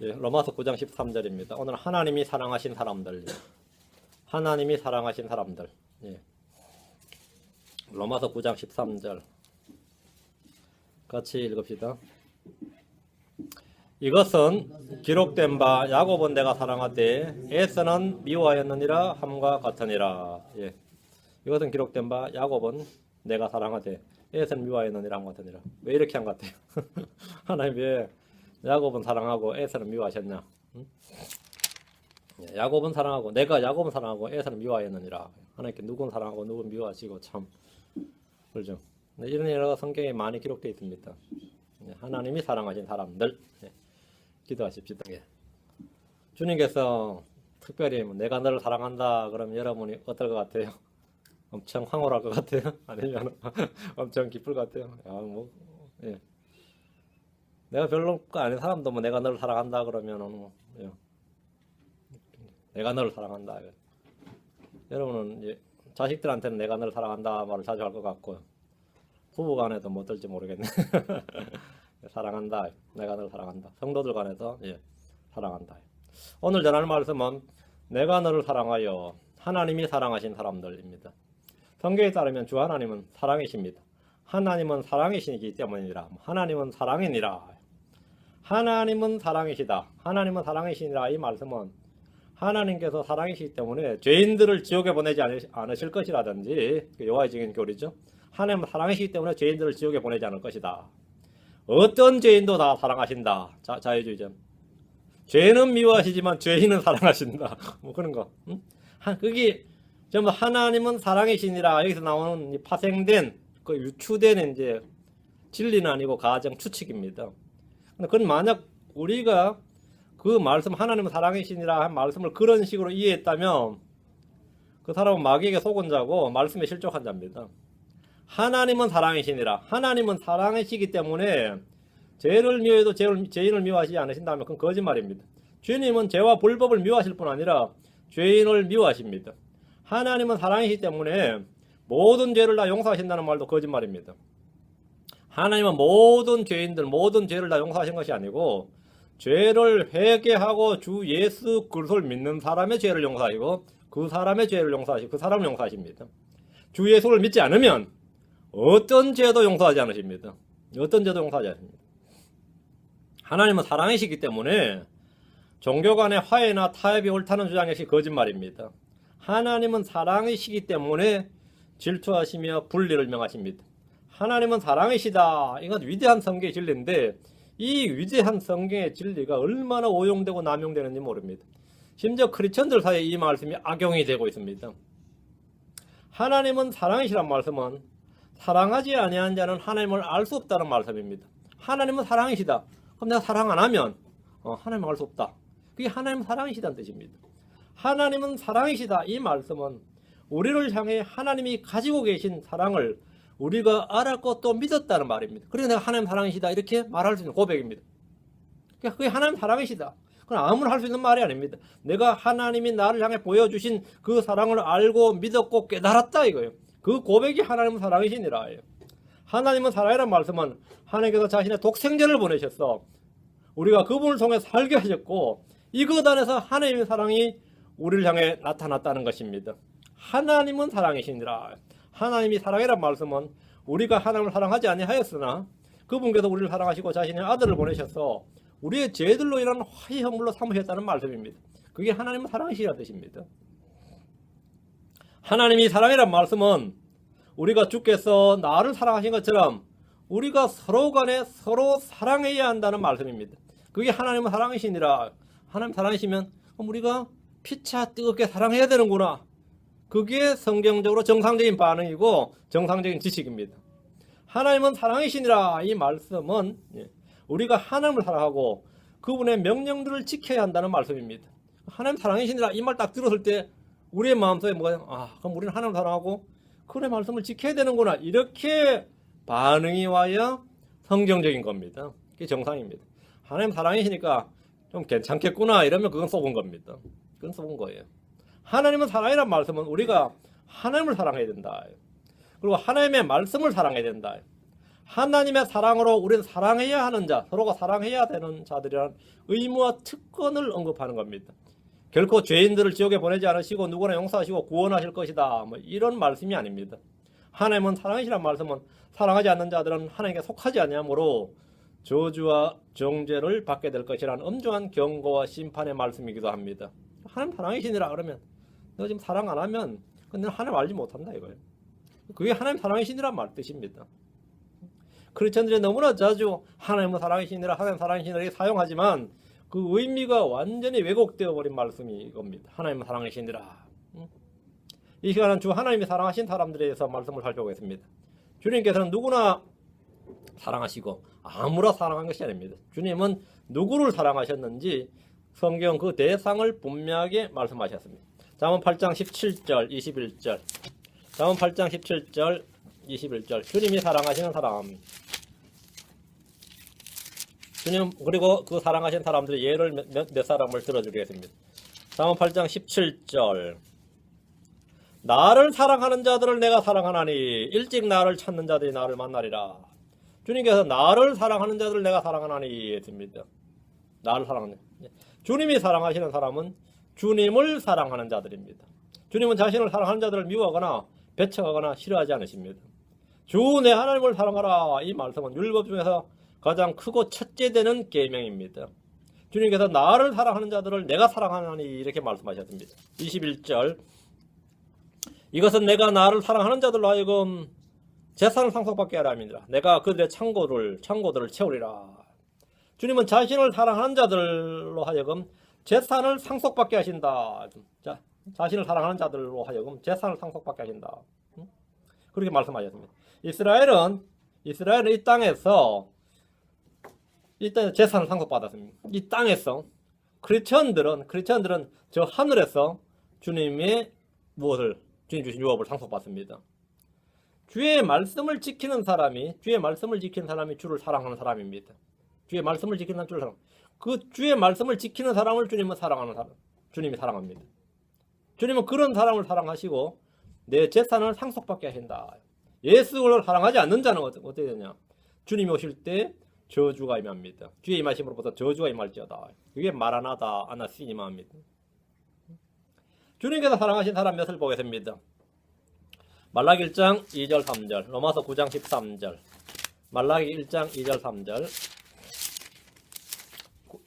예, 로마서 9장 13절입니다. 오늘 하나님이 사랑하신 사람들. 하나님이 사랑하신 사람들. 예. 로마서 9장 13절. 같이 읽읍시다. 이것은 기록된 바 야곱은 내가 사랑하되 에서는 미워하였느니라 함과 같으니라. 예. 이것은 기록된 바 야곱은 내가 사랑하되 에서는 미워하였느니라 함과 같으니라. 왜 이렇게 한 것 같아요? 하나님 왜 야곱은 사랑하고 에서는 미워하셨냐? 응? 야곱은 사랑하고 내가 야곱은 사랑하고 에서는 미워하였느니라. 하나님께 누군 사랑하고 누군 미워하시고 참 그렇죠. 이런 예가 성경에 많이 기록되어 있습니다. 하나님이 사랑하신 사람들 기도하십시다. 주님께서 특별히 내가 너를 사랑한다 그러면 여러분이 어떨 것 같아요? 엄청 황홀할 것 같아요? 아니면 엄청 기쁠 것 같아요? 예. 내가 별로 거 아닌 사람도 뭐 내가 너를 사랑한다 그러면 내가 너를 사랑한다. 여러분은 자식들한테는 내가 너를 사랑한다 말을 자주 할 것 같고 부부간에도 뭐 어떨지 모르겠네. 사랑한다. 내가 너를 사랑한다. 성도들 간에도 사랑한다. 오늘 전할 말씀은 내가 너를 사랑하여 하나님이 사랑하신 사람들입니다. 성경에 따르면 주 하나님은 사랑이십니다. 하나님은 사랑이시기 때문이라. 하나님은 사랑이니라. 하나님은 사랑이시다. 하나님은 사랑이시니라. 이 말씀은 하나님께서 사랑이시기 때문에 죄인들을 지옥에 보내지 않으실 것이라든지 요한적인 교리죠. 하나님은 사랑이시기 때문에 죄인들을 지옥에 보내지 않을 것이다. 어떤 죄인도 다 사랑하신다. 자유주의죠. 죄는 미워하시지만 죄인은 사랑하신다. 뭐 그런 거. 응? 그게 전부 하나님은 사랑이시니라. 여기서 나오는 파생된 그 유추된 이제 진리는 아니고 가정 추측입니다. 그건 만약 우리가 그 말씀 하나님은 사랑이시니라 한 말씀을 그런 식으로 이해했다면 그 사람은 마귀에게 속은 자고 말씀에 실족한 자입니다. 하나님은 사랑이시니라. 하나님은 사랑이시기 때문에 죄를 미워해도 죄인을 미워하지 않으신다면 그건 거짓말입니다. 주님은 죄와 불법을 미워하실 뿐 아니라 죄인을 미워하십니다. 하나님은 사랑이시기 때문에 모든 죄를 다 용서하신다는 말도 거짓말입니다. 하나님은 모든 죄인들, 모든 죄를 다 용서하신 것이 아니고 죄를 회개하고 주 예수 그리스도를 믿는 사람의 죄를 용서하시고 그 사람의 죄를 용서하시고 그 사람을 용서하십니다. 주 예수를 믿지 않으면 어떤 죄도 용서하지 않으십니다. 어떤 죄도 용서하지 않습니다. 하나님은 사랑이시기 때문에 종교 간의 화해나 타협이 옳다는 주장 역시 거짓말입니다. 하나님은 사랑이시기 때문에 질투하시며 분리를 명하십니다. 하나님은 사랑이시다. 이건 위대한 성경의 진리인데 이 위대한 성경의 진리가 얼마나 오용되고 남용되는지 모릅니다. 심지어 크리스천들 사이에 이 말씀이 악용이 되고 있습니다. 하나님은 사랑이시란 말씀은 사랑하지 아니한 자는 하나님을 알 수 없다는 말씀입니다. 하나님은 사랑이시다. 그럼 내가 사랑 안 하면 하나님을 알 수 없다. 그게 하나님 사랑이시다는 뜻입니다. 하나님은 사랑이시다. 이 말씀은 우리를 향해 하나님이 가지고 계신 사랑을 우리가 알았고 또 믿었다는 말입니다. 그래서 내가 하나님 사랑이시다 이렇게 말할 수 있는 고백입니다. 그게 하나님 사랑이시다. 그건 아무나 할 수 있는 말이 아닙니다. 내가 하나님이 나를 향해 보여주신 그 사랑을 알고 믿었고 깨달았다 이거예요. 그 고백이 하나님 사랑이시니라. 하나님은 사랑이라는 말씀은 하나님께서 자신의 독생자를 보내셔서 우리가 그분을 통해 살게 하셨고 이것 안에서 하나님의 사랑이 우리를 향해 나타났다는 것입니다. 하나님은 사랑이시니라. 하나님이 사랑이란 말씀은 우리가 하나님을 사랑하지 아니하였으나 그분께서 우리를 사랑하시고 자신의 아들을 보내셔서 우리의 죄들로 인한 화해 형물로 삼으셨다는 말씀입니다. 그게 하나님은 사랑이시라는 뜻입니다. 하나님이 사랑이란 말씀은 우리가 주께서 나를 사랑하신 것처럼 우리가 서로 간에 서로 사랑해야 한다는 말씀입니다. 그게 하나님은 사랑이시니라. 하나님 사랑이시면 우리가 피차 뜨겁게 사랑해야 되는구나. 그게 성경적으로 정상적인 반응이고 정상적인 지식입니다. 하나님은 사랑이시니라. 이 말씀은 우리가 하나님을 사랑하고 그분의 명령들을 지켜야 한다는 말씀입니다. 하나님 사랑이시니라. 이 말 딱 들었을 때 우리의 마음속에 뭐가 그럼 우리는 하나님을 사랑하고 그분의 말씀을 지켜야 되는구나. 이렇게 반응이 와야 성경적인 겁니다. 그게 정상입니다. 하나님 사랑이시니까 좀 괜찮겠구나 이러면 그건 속은 겁니다. 그건 속은 거예요. 하나님은 사랑이란 말씀은 우리가 하나님을 사랑해야 된다. 그리고 하나님의 말씀을 사랑해야 된다. 하나님의 사랑으로 우리는 사랑해야 하는 자, 서로가 사랑해야 되는 자들이란 의무와 특권을 언급하는 겁니다. 결코 죄인들을 지옥에 보내지 않으시고 누구나 용서하시고 구원하실 것이다, 뭐 이런 말씀이 아닙니다. 하나님은 사랑이시란 말씀은 사랑하지 않는 자들은 하나님께 속하지 아니하므로 저주와 정죄를 받게 될 것이라는 엄중한 경고와 심판의 말씀이기도 합니다. 하나님 사랑이시니라 그러면 너 지금 사랑 안 하면 근데 하나님 알지 못한다 이거예요. 그게 하나님 사랑이시니란 말 뜻입니다. 크리스천들이 너무나 자주 하나님은 사랑이시니라 하나님 사랑이시니라 이렇게 사용하지만 그 의미가 완전히 왜곡되어 버린 말씀이 이겁니다. 하나님은 사랑이시니라. 이 시간은 주 하나님이 사랑하신 사람들에 대해서 말씀을 살펴보겠습니다. 주님께서는 누구나 사랑하시고 아무나 사랑한 것이 아닙니다. 주님은 누구를 사랑하셨는지 성경 그 대상을 분명하게 말씀하셨습니다. 잠언 8장 17절 21절 잠언 8장 17절 21절 주님이 사랑하시는 사람, 주님 그리고 그 사랑하신 사람들의 예를 몇 사람을 들어주겠습니다. 잠언 8장 17절 나를 사랑하는 자들을 내가 사랑하나니 일찍 나를 찾는 자들이 나를 만나리라. 주님께서 나를 사랑하는 자들을 내가 사랑하나니 했습니다. 나를 사랑하는 주님이 사랑하시는 사람은 주님을 사랑하는 자들입니다. 주님은 자신을 사랑하는 자들을 미워하거나 배척하거나 싫어하지 않으십니다. 주 내 하나님을 사랑하라 이 말씀은 율법 중에서 가장 크고 첫째 되는 계명입니다. 주님께서 나를 사랑하는 자들을 내가 사랑하나니 이렇게 말씀하셨습니다. 21절 이것은 내가 나를 사랑하는 자들로 하여금 재산을 상속받게 하라 함이니라. 내가 그들의 창고들을 채우리라. 주님은 자신을 사랑하는 자들로 하여금 재산을 상속받게 하신다. 자, 자신을 사랑하는 자들로 하여금 재산을 상속받게 하신다. 그렇게 말씀하셨습니다. 이스라엘은 이 땅에서 재산을 상속받았습니다. 이 땅에서 크리스천들은 저 하늘에서 주님의 주님 주신 유업을 상속받습니다. 주의 말씀을 지키는 사람이 주를 사랑하는 사람입니다. 주의 말씀을 지키는 주를 사랑. 그 주의 말씀을 지키는 사람을 주님은 사랑하는 사람. 주님이 사랑합니다. 주님은 그런 사람을 사랑하시고 내 재산을 상속받게 하신다. 예수를 사랑하지 않는 자는 어떻게 되냐? 주님이 오실 때 저주가 임합니다. 주의 임하심으로부터 저주가 임할지어다. 이게 마라나다 아나시니마입니다. 주님께서 사랑하신 사람 몇을 보겠습니다. 말라기 1장 2절 3절 로마서 9장 13절 말라기 1장 2절 3절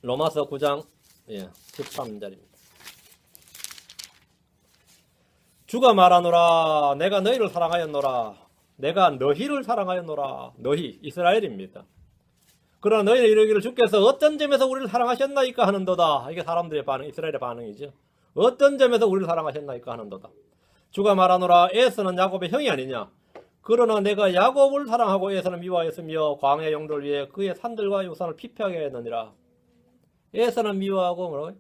로마서 9장 13절입니다. 주가 말하노라 내가 너희를 사랑하였노라 내가 너희를 사랑하였노라. 너희 이스라엘입니다. 그러나 너희는 이르기를 주께서 어떤 점에서 우리를 사랑하셨나이까 하는도다. 이게 사람들의 반응, 이스라엘의 반응이죠. 어떤 점에서 우리를 사랑하셨나이까 하는도다. 주가 말하노라 에서는 야곱의 형이 아니냐. 그러나 내가 야곱을 사랑하고 에서는 미워하였으며 광야 영도를 위해 그의 산들과 요산을 피폐하게 했느니라. 에서는 미워하고 뭐라고요?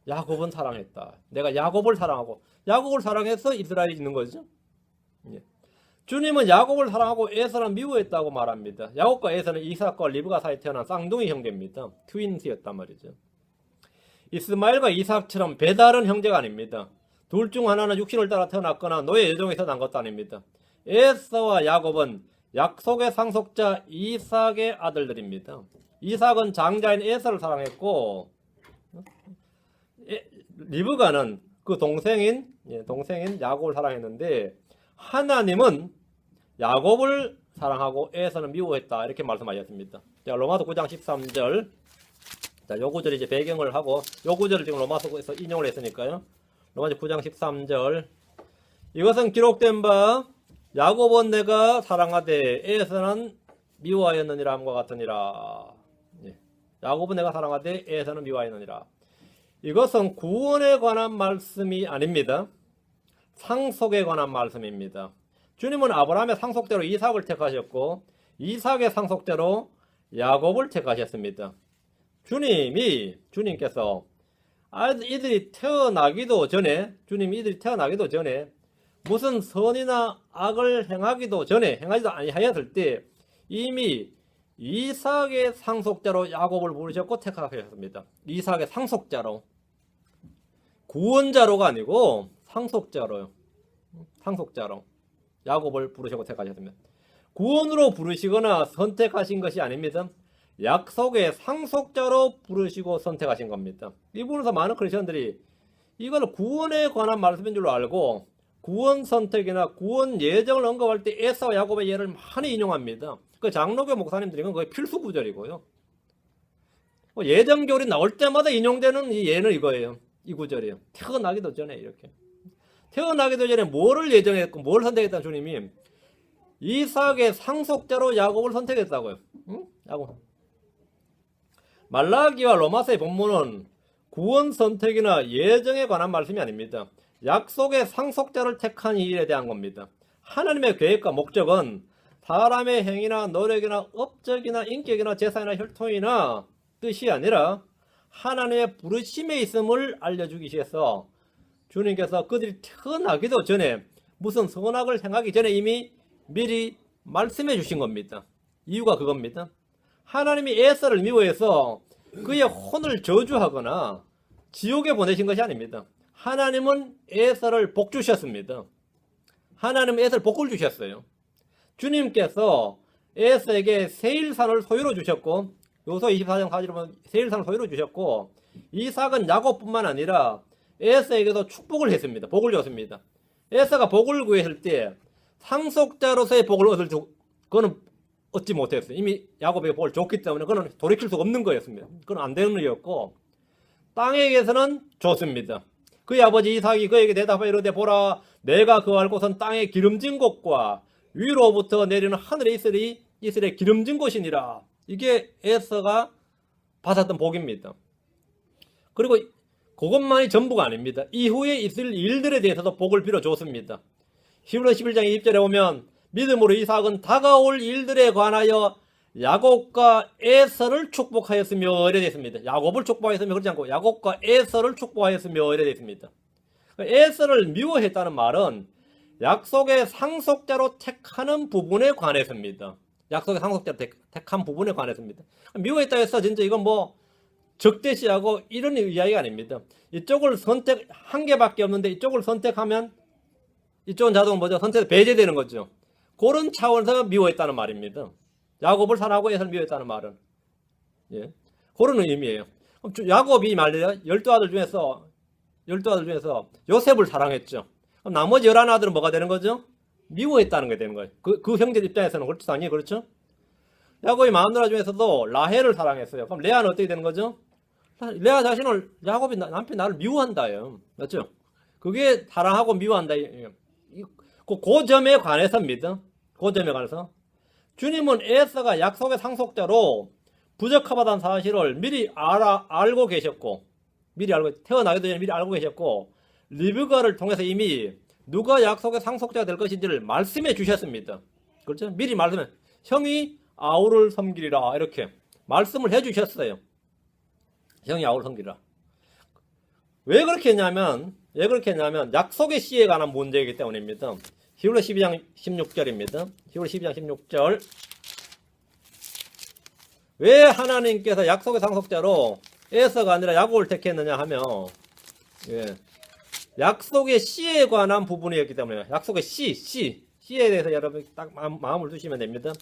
야곱은 사랑했다. 내가 야곱을 사랑해서 이스라엘이 있는 거죠. 예. 주님은 야곱을 사랑하고 에서는 미워했다고 말합니다. 야곱과 에서는 이삭과 리브가 사이에 태어난 쌍둥이 형제입니다. 트윈스였단 말이죠. 이스마엘과 이삭처럼 배다른 형제가 아닙니다. 둘 중 하나는 육신을 따라 태어났거나 노예 여종에서 난 것도 아닙니다. 에서와 야곱은 약속의 상속자 이삭의 아들들입니다. 이삭은 장자인 에서를 사랑했고 리브가는 그 동생인 야곱을 사랑했는데 하나님은 야곱을 사랑하고 에서는 미워했다 이렇게 말씀하셨습니다. 자, 로마서 9장 13절 자, 요 구절 이제 배경을 하고 요 구절을 지금 로마서에서 인용을 했으니까요. 로마서 9장 13절 이것은 기록된 바 야곱은 내가 사랑하되 에서는 미워하였느니라 함과 같으니라. 야곱은 내가 사랑하되 에서는 미워하였느니라. 이것은 구원에 관한 말씀이 아닙니다. 상속에 관한 말씀입니다. 주님은 아브라함의 상속대로 이삭을 택하셨고 이삭의 상속대로 야곱을 택하셨습니다. 주님께서 이들이 태어나기도 전에 무슨 선이나 악을 행하지도 아니하였을 때 이미 이삭의 상속자로 야곱을 부르셨고 택하셨습니다. 이삭의 상속자로 구원자로가 아니고 상속자로 야곱을 부르시고 택하셨습니다. 구원으로 부르시거나 선택하신 것이 아닙니다. 약속의 상속자로 부르시고 선택하신 겁니다. 이 부분에서 많은 크리스천들이 이걸 구원에 관한 말씀인 줄로 알고 구원 선택이나 구원 예정을 언급할 때 에사와 야곱의 예를 많이 인용합니다. 그 장로교 목사님들이 이건 거의 필수 구절이고요. 예정 교리 나올 때마다 인용되는 이 예는 이거예요. 이 구절이에요. 태어나기도 전에 이렇게. 태어나기도 전에 뭐를 예정했고 뭘 선택했다는 주님이 이삭의 상속자로 야곱을 선택했다고요. 응? 야곱. 말라기와 로마서의 본문은 구원 선택이나 예정에 관한 말씀이 아닙니다. 약속의 상속자를 택한 일에 대한 겁니다. 하나님의 계획과 목적은 사람의 행위나 노력이나 업적이나 인격이나 재산이나 혈통이나 뜻이 아니라 하나님의 부르심에 있음을 알려주기 위해서 주님께서 그들이 태어나기도 전에 무슨 선악을 행하기 전에 이미 미리 말씀해 주신 겁니다. 이유가 그겁니다. 하나님이 에서를 미워해서 그의 혼을 저주하거나 지옥에 보내신 것이 아닙니다. 하나님은 에서를 복 주셨습니다. 하나님은 에서를 복을 주셨어요. 주님께서 에서에게 세일산을 소유로 주셨고 요소 24장 4절에 보면 세일산을 소유로 주셨고 이삭은 야곱뿐만 아니라 에서에게도 축복을 했습니다. 복을 줬습니다. 에서가 복을 구했을 때 상속자로서의 복을 얻을 그거는 얻지 못했어요. 이미 야곱에게 복을 줬기 때문에 그건 돌이킬 수가 없는 거였습니다. 그건 안 되는 일이었고 땅에게서는 줬습니다. 그의 아버지 이삭이 그에게 대답하여 이르되 보라 내가 거할 곳은 땅의 기름진 곳과 위로부터 내리는 하늘에 이슬의 기름진 곳이니라. 이게 에서가 받았던 복입니다. 그리고 그것만이 전부가 아닙니다. 이후에 있을 일들에 대해서도 복을 빌어줬습니다. 히브리 11장 20절에 보면 믿음으로 이삭은 다가올 일들에 관하여 야곱과 에서를 축복하였으며 이래 되어 있습니다. 야곱을 축복하였으며 그렇지 않고 야곱과 에서를 축복하였으며 이래 되어 있습니다. 에서를 미워했다는 말은 약속의 상속자로 택하는 부분에 관해서입니다. 약속의 상속자로 택한 부분에 관해서입니다. 미워했다 해서 진짜 이건 뭐 적대시하고 이런 이야기가 아닙니다. 이쪽을 선택 한 개밖에 없는데 이쪽을 선택하면 이쪽은 자동으로 뭐죠? 선택 배제되는 거죠. 그런 차원에서 미워했다는 말입니다. 야곱을 사랑하고 에서를 미워했다는 말은 그런 의미예요. 야곱이 말이에요. 12아들 중에서 요셉을 사랑했죠. 그럼 나머지 11아들은 뭐가 되는 거죠? 미워했다는 게 되는 거예요. 그 형제 입장에서는 그렇죠, 당연히 그렇죠. 야곱이 마누라 중에서도 라헬을 사랑했어요. 그럼 레아는 어떻게 되는 거죠? 레아 자신을 야곱이 남편 나를 미워한다요. 맞죠? 그게 사랑하고 미워한다. 그 점에 관해서입니다. 그 점에 관해서 주님은 에서가 약속의 상속자로 부적합하다는 사실을 미리 알고 계셨고 태어나기도 전에 미리 알고 계셨고 리브가를 통해서 이미 누가 약속의 상속자가 될 것인지를 말씀해 주셨습니다. 그렇죠? 미리 말씀해 형이 아우를 섬기리라 이렇게 말씀을 해 주셨어요. 형이 아우를 섬기리라. 왜 그렇게 했냐면 약속의 씨에 관한 문제이기 때문입니다. 히브리 12장 16절입니다. 히브리 12장 16절. 왜 하나님께서 약속의 상속자로 에서가 아니라 야곱을 택했느냐 하면 약속의 씨에 관한 부분이었기 때문에 약속의 씨에 대해서 여러분 딱 마음을 두시면 됩니다.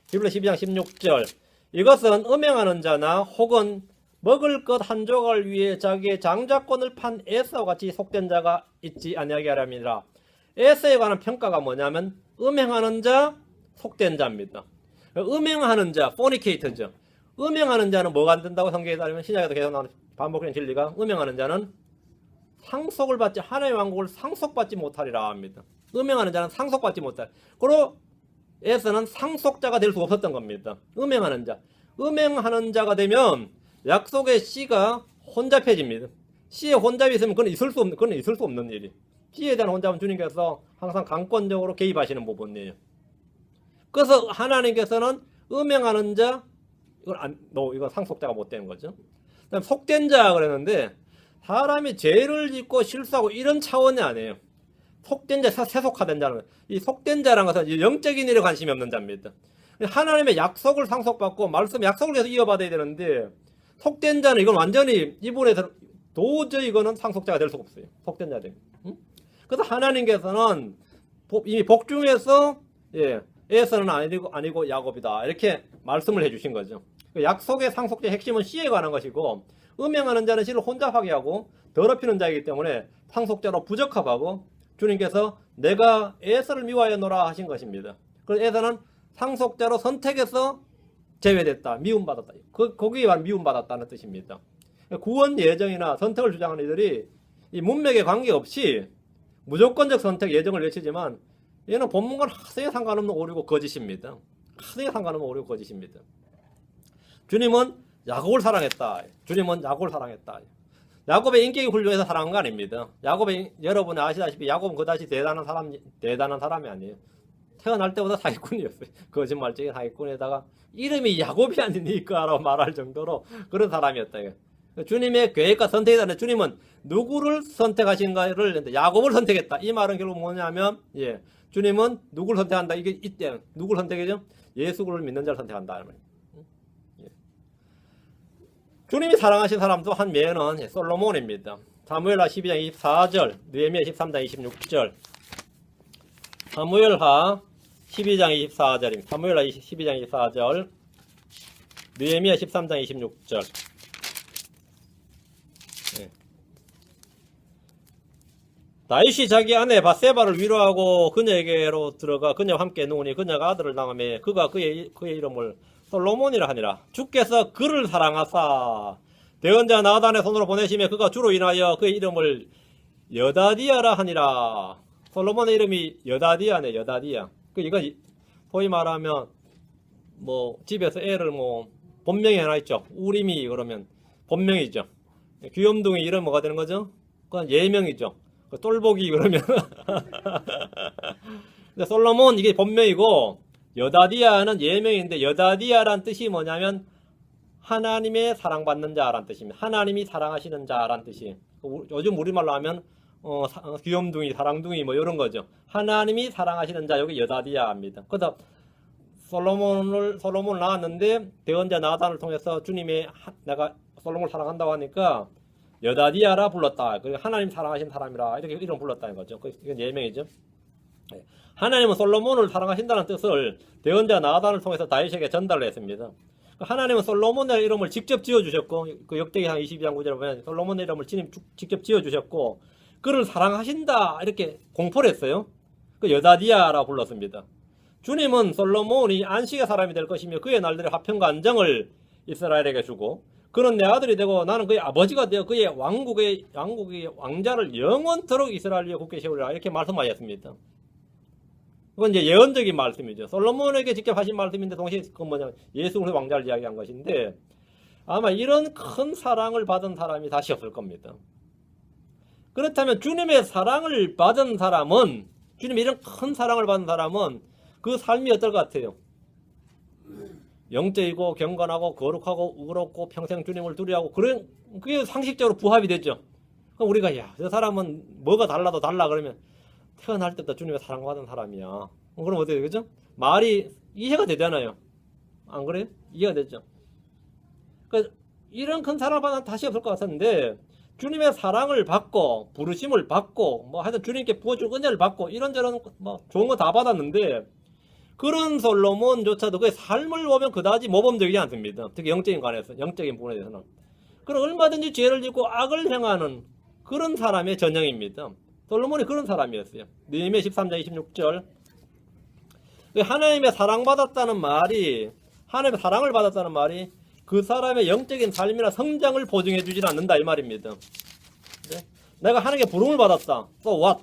히브리 12장 16절. 이것은 음행하는 자나 혹은 먹을 것 한 조각을 위해 자기의 장자권을 판 에서와 같이 속된 자가 있지 아니하게 하렵니다. 에서에 관한 평가가 뭐냐면 음행하는 자, 속된 자입니다. 음행하는 자, 포니케이터죠. 음행하는 자는 뭐가 안 된다고 성경에 따르면 신약에도 계속 나오는 반복되는 진리가 음행하는 자는 상속을 받지 하나님의 왕국을 상속받지 못하리라 합니다. 음행하는 자는 상속받지 못할. 그리고 에서는 상속자가 될 수 없었던 겁니다. 음행하는 자가 되면 약속의 씨가 혼잡해집니다. 씨에 혼잡이 있으면 그건 있을 수 없는 일이. 씨에 대한 혼잡은 주님께서 항상 강권적으로 개입하시는 부분이에요. 그래서 하나님께서는 음행하는 자 이건 상속자가 못 되는 거죠. 그다음 속된 자 그랬는데 사람이 죄를 짓고 실수하고 이런 차원이 아니에요. 속된 자, 세속화된 자는 이 속된 자라는 것은 영적인 일에 관심이 없는 자입니다. 하나님의 약속을 상속받고 말씀 약속을 계속 이어받아야 되는데 속된 자는 이건 완전히 이분에서 도저히 이거는 상속자가 될 수가 없어요. 속된 자들. 그래서 하나님께서는 이미 복 중에서 에서는 아니고 야곱이다. 이렇게 말씀을 해주신 거죠. 약속의 상속자의 핵심은 씨에 관한 것이고 음행하는 자는 씨를 혼잡하게 하고 더럽히는 자이기 때문에 상속자로 부적합하고 주님께서 내가 에서를 미워하여 노라 하신 것입니다. 그래서 에서는 상속자로 선택해서 제외됐다. 미움받았다. 거기에 바로 미움받았다는 뜻입니다. 구원 예정이나 선택을 주장하는 이들이 이 문맥에 관계없이 무조건적 선택 예정을 외치지만 얘는 본문과 하등에 상관없는 오류고 거짓입니다. 하등에 상관없는 오류고 거짓입니다. 주님은 야곱을 사랑했다. 주님은 야곱을 사랑했다. 야곱의 인격이 훌륭해서 사랑한 거 아닙니다. 여러분이 아시다시피 야곱은 그다지 대단한 사람이 아니에요. 태어날 때보다 사기꾼이었어요. 거짓말쟁이 사기꾼에다가 이름이 야곱이 아니니까라고 말할 정도로 그런 사람이었다. 주님의 계획과 선택이다. 주님은 누구를 선택하신가를 야곱을 선택했다. 이 말은 결국 뭐냐면 주님은 누구를 선택한다. 이게 이때 누구를 선택이죠? 예수를 믿는 자를 선택한다. 주님이 사랑하신 사람도 한 명은 솔로몬입니다. 사무엘하 12장 24절, 느헤미야 13장 26절. 사무엘하 12장 24절입니다. 사무엘하 12장 24절, 느헤미야 13장 26절. 다윗이 자기 아내 바세바를 위로하고 그녀에게로 들어가 그녀와 함께 누우니 그녀가 아들을 낳음에 그가 그의 이름을 솔로몬이라 하니라. 주께서 그를 사랑하사 대언자 나단의 손으로 보내시며 그가 주로 인하여 그의 이름을 여다디아라 하니라. 솔로몬의 이름이 여다디아네. 여다디아. 이거 소위 말하면 뭐 집에서 애를 뭐 본명이 하나 있죠. 우림이 그러면 본명이죠. 귀염둥이 이름 뭐가 되는 거죠? 그건 예명이죠. 똘보기 그러면 근데 솔로몬 이게 본명이고 여다디아는 예명인데 여다디아란 뜻이 뭐냐면 하나님의 사랑받는 자란 뜻입니다. 하나님이 사랑하시는 자란 뜻이. 요즘 우리말로 하면 귀염둥이, 사랑둥이 뭐 이런 거죠. 하나님이 사랑하시는 자, 여기 여다디아입니다. 그래서 솔로몬을 낳았는데 대언자 나단을 통해서 주님이 내가 솔로몬을 사랑한다고 하니까 여다디아라 불렀다. 하나님 사랑하신 사람이라 이렇게 이름 불렀다는 거죠. 이건 예명이죠. 하나님은 솔로몬을 사랑하신다는 뜻을 대언자 나단을 통해서 다윗에게 전달을 했습니다. 하나님은 솔로몬의 이름을 직접 지어주셨고, 그 역대기상 22장 9절에 보면 솔로몬의 이름을 직접 지어주셨고, 그를 사랑하신다 이렇게 공포를 했어요. 그 여다디아라 불렀습니다. 주님은 솔로몬이 안식의 사람이 될 것이며 그의 날들의 화평과 안정을 이스라엘에게 주고, 그는 내 아들이 되고 나는 그의 아버지가 되어 그의 왕국의 왕자를 영원토록 이스라엘 위에 굳게 세우리라 이렇게 말씀하셨습니다. 그건 이제 예언적인 말씀이죠. 솔로몬에게 직접 하신 말씀인데 동시에 그건 뭐냐면 예수 그리스도의 왕자를 이야기한 것인데 아마 이런 큰 사랑을 받은 사람이 다시 없을 겁니다. 그렇다면 주님의 사랑을 받은 사람은 주님의 이런 큰 사랑을 받은 사람은 그 삶이 어떨 것 같아요? 영적이고 경건하고 거룩하고 의롭고 평생 주님을 두려워하고 그게 상식적으로 부합이 되죠. 그럼 우리가 저 사람은 뭐가 달라도 달라 그러면 태어날 때부터 주님의 사랑받은 사람이야. 그럼 어떻게 되죠? 말이 이해가 되잖아요. 안 그래요? 이해가 되죠. 그러니까 이런 큰 사랑을 받으면 다시 없을 것 같았는데 주님의 사랑을 받고 부르심을 받고 뭐 하여튼 주님께 부어줄 은혜를 받고 이런저런 뭐 좋은 거 다 받았는데 그런 솔로몬조차도 그의 삶을 보면 그다지 모범적이지 않습니다. 특히 영적인 관해서, 영적인 부분에 대해서는. 그럼 얼마든지 죄를 짓고 악을 행하는 그런 사람의 전형입니다. 솔로몬이 그런 사람이었어요. 느헤미야 13장 26절. 하나님의 사랑받았다는 말이, 하나님의 사랑을 받았다는 말이 그 사람의 영적인 삶이나 성장을 보증해 주질 않는다 이 말입니다. 네? 내가 하나님께 부름을 받았다. So what?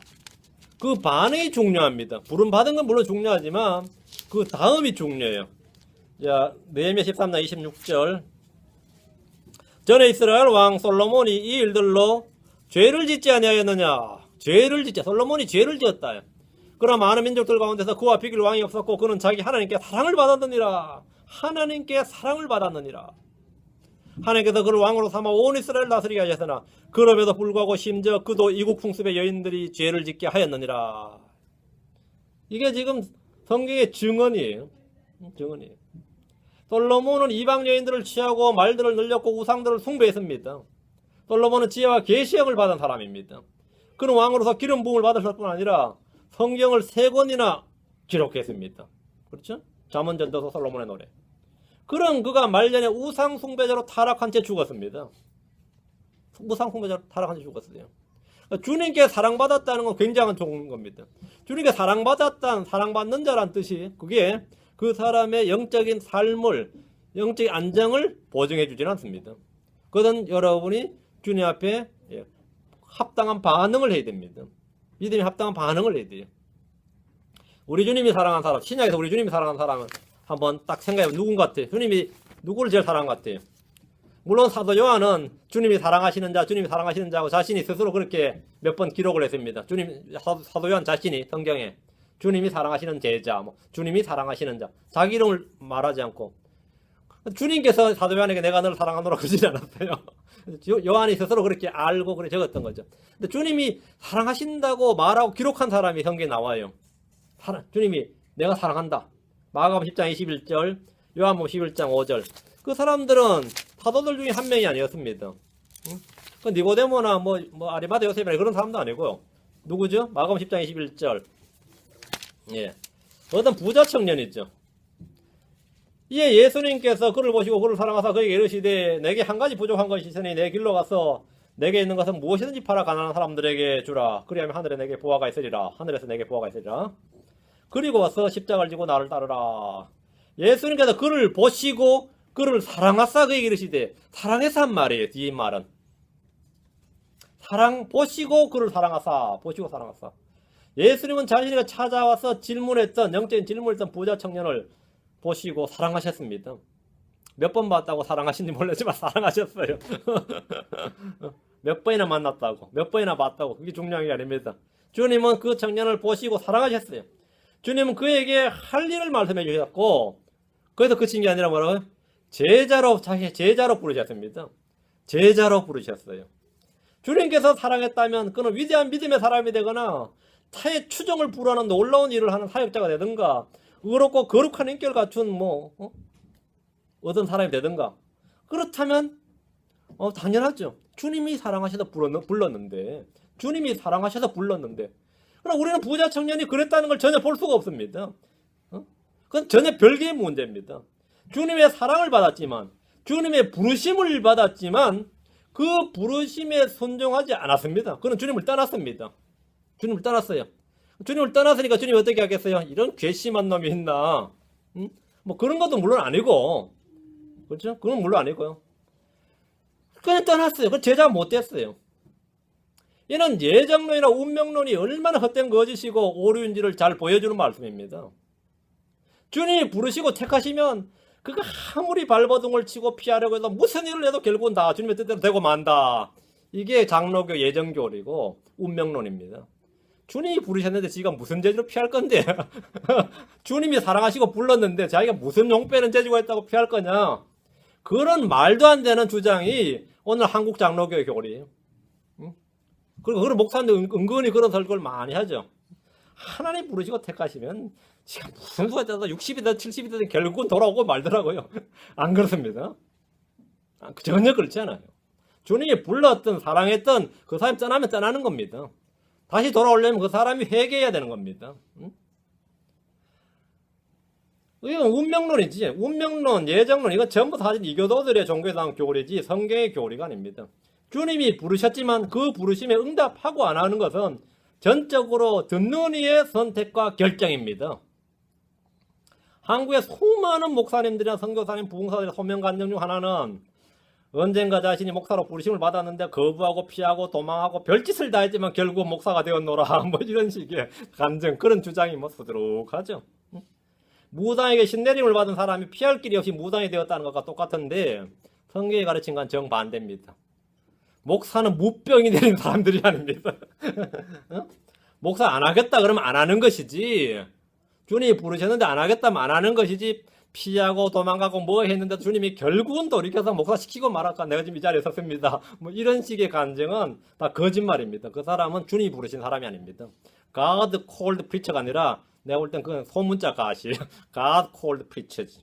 그 반응이 중요합니다. 부름 받은 건 물론 중요하지만 그 다음이 중요해요. 자, 느헤미야 13장 26절. 전에 이스라엘 왕 솔로몬이 이 일들로 죄를 짓지 아니하였느냐? 죄를 짓자. 솔로몬이 죄를 지었다. 그러나 많은 민족들 가운데서 그와 비길 왕이 없었고 그는 자기 하나님께 사랑을 받았느니라. 하나님께 사랑을 받았느니라. 하나님께서 그를 왕으로 삼아 온 이스라엘 다스리게 하셨으나 그럼에도 불구하고 심지어 그도 이국 풍습의 여인들이 죄를 짓게 하였느니라. 이게 지금 성경의 증언이에요. 증언이에요. 솔로몬은 이방 여인들을 취하고 말들을 늘렸고 우상들을 숭배했습니다. 솔로몬은 지혜와 계시형을 받은 사람입니다. 그는 왕으로서 기름 부음을 받을 뿐 아니라 성경을 3권이나 기록했습니다. 그렇죠? 잠언 전도서 솔로몬의 노래. 그런 그가 말년에 우상 숭배자로 타락한 채 죽었습니다. 우상 숭배자로 타락한 채 죽었어요. 주님께 사랑받았다는 건 굉장히 좋은 겁니다. 주님께 사랑받는 자란 뜻이 그게 그 사람의 영적인 삶을, 영적인 안정을 보증해 주지는 않습니다. 그것은 여러분이 주님 앞에 합당한 반응을 해야 됩니다. 믿음이 합당한 반응을 해야 돼요. 우리 주님이 사랑한 사람, 신약에서 우리 주님이 사랑한 사람은 한번 딱 생각해보면 누군 것 같아요? 주님이 누구를 제일 사랑한 것 같아요? 물론 사도 요한은 주님이 사랑하시는 자고 자신이 스스로 그렇게 몇 번 기록을 했습니다. 사도 요한 자신이 성경에 주님이 사랑하시는 제자, 주님이 사랑하시는 자, 자기 이름을 말하지 않고 주님께서 사도 요한에게 내가 너를 사랑하노라 그러지 않았어요. 요한이 스스로 그렇게 알고 그래 적었던 거죠. 근데 주님이 사랑하신다고 말하고 기록한 사람이 성경에 나와요. 주님이 내가 사랑한다. 마가복음 10장 21절, 요한복음 11장 5절. 그 사람들은 사도들 중에 한 명이 아니었습니다. 그 니고데모나 아리마다 요셉이나 그런 사람도 아니고요. 누구죠? 마가복음 10장 21절. 예. 어떤 부자 청년이죠. 이에 예수님께서 그를 보시고 그를 사랑하사 그에게 이르시되 내게 한 가지 부족한 것이 있으니 내 길로 가서 내게 있는 것은 무엇이든지 팔아 가난한 사람들에게 주라. 그리하면 하늘에 내게 보화가 있으리라. 하늘에서 내게 보화가 있으리라. 그리고 와서 십자가를 지고 나를 따르라. 예수님께서 그를 보시고 그를 사랑하사 그에게 이르시되, 사랑해서 한 말이에요. 뒤에 말은 보시고 그를 사랑하사, 보시고 사랑하사. 예수님은 자신이 찾아와서 질문했던, 영적인 질문했던 부자 청년을 보시고 사랑하셨습니다. 몇 번 봤다고 사랑하신지 모르지만 사랑하셨어요. 몇 번이나 만났다고, 몇 번이나 봤다고, 그게 중요한 게 아닙니다. 주님은 그 청년을 보시고 사랑하셨어요. 주님은 그에게 할 일을 말씀해 주셨고, 그래서 그친 게 아니라 뭐라고요? 자기 제자로 부르셨습니다. 제자로 부르셨어요. 주님께서 사랑했다면 그는 위대한 믿음의 사람이 되거나 타의 추종을 불허하는 놀라운 일을 하는 사역자가 되든가, 의롭고 거룩한 인격을 갖춘 어떤 사람이 되든가. 그렇다면 당연하죠. 주님이 사랑하셔서 불렀는데, 그럼 우리는 부자 청년이 그랬다는 걸 전혀 볼 수가 없습니다. 그건 전혀 별개의 문제입니다. 주님의 사랑을 받았지만, 주님의 부르심을 받았지만 그 부르심에 순종하지 않았습니다. 그는 주님을 떠났습니다. 주님을 떠났어요. 주님을 떠났으니까 주님이 어떻게 하겠어요? 이런 괘씸한 놈이 있나? 그런 것도 물론 아니고, 그렇죠? 그건 물론 아니고요. 그냥 떠났어요. 그 제자가 못 됐어요. 이는 예정론이나 운명론이 얼마나 헛된 거짓이고 오류인지를 잘 보여주는 말씀입니다. 주님이 부르시고 택하시면 그가 아무리 발버둥을 치고 피하려고 해도 무슨 일을 해도 결국은 다 주님의 뜻대로 되고 만다. 이게 장로교 예정교리고 운명론입니다. 주님이 부르셨는데 지가 무슨 재주로 피할 건데? 주님이 사랑하시고 불렀는데 자기가 무슨 용빼는 재주가 있다고 피할 거냐? 그런 말도 안 되는 주장이 오늘 한국 장로교의 교리예요. 그리고 그런 목사님들 은근히 그런 설교를 많이 하죠. 하나님 부르시고 택하시면 지가 무슨 수가 있다고 60이든 70이든 결국은 돌아오고 말더라고요. 안 그렇습니다. 전혀 그렇지 않아요. 주님이 불렀던 사랑했던 그 사람이 떠나면 떠나는 겁니다. 다시 돌아오려면 그 사람이 회개해야 되는 겁니다. 이건 운명론이지. 운명론, 예정론, 이건 전부 사실 이교도들의 종교상 교리지 성경의 교리가 아닙니다. 주님이 부르셨지만 그 부르심에 응답하고 안 하는 것은 전적으로 듣는 이의 선택과 결정입니다. 한국의 수많은 목사님들이나 선교사님, 부흥사들의 소명 간증 중 하나는 언젠가 자신이 목사로 부르심을 받았는데 거부하고 피하고 도망하고 별짓을 다 했지만 결국 목사가 되었노라. 이런 식의 간증, 그런 주장이 수두룩하죠. 무당에게 신내림을 받은 사람이 피할 길이 없이 무당이 되었다는 것과 똑같은데 성경이 가르친 건 정반대입니다. 목사는 무병이 되는 사람들이 아닙니다. 목사 안 하겠다 그러면 안 하는 것이지, 주님이 부르셨는데 안 하겠다면 안 하는 것이지, 피하고 도망가고 했는데 주님이 결국은 돌이켜서 목사시키고 말할까, 내가 지금 이 자리에 섰습니다. 이런 식의 간증은 다 거짓말입니다. 그 사람은 주님이 부르신 사람이 아닙니다. God called preacher가 아니라 내가 볼 땐 그건 소문자 가시에요. God called preachers.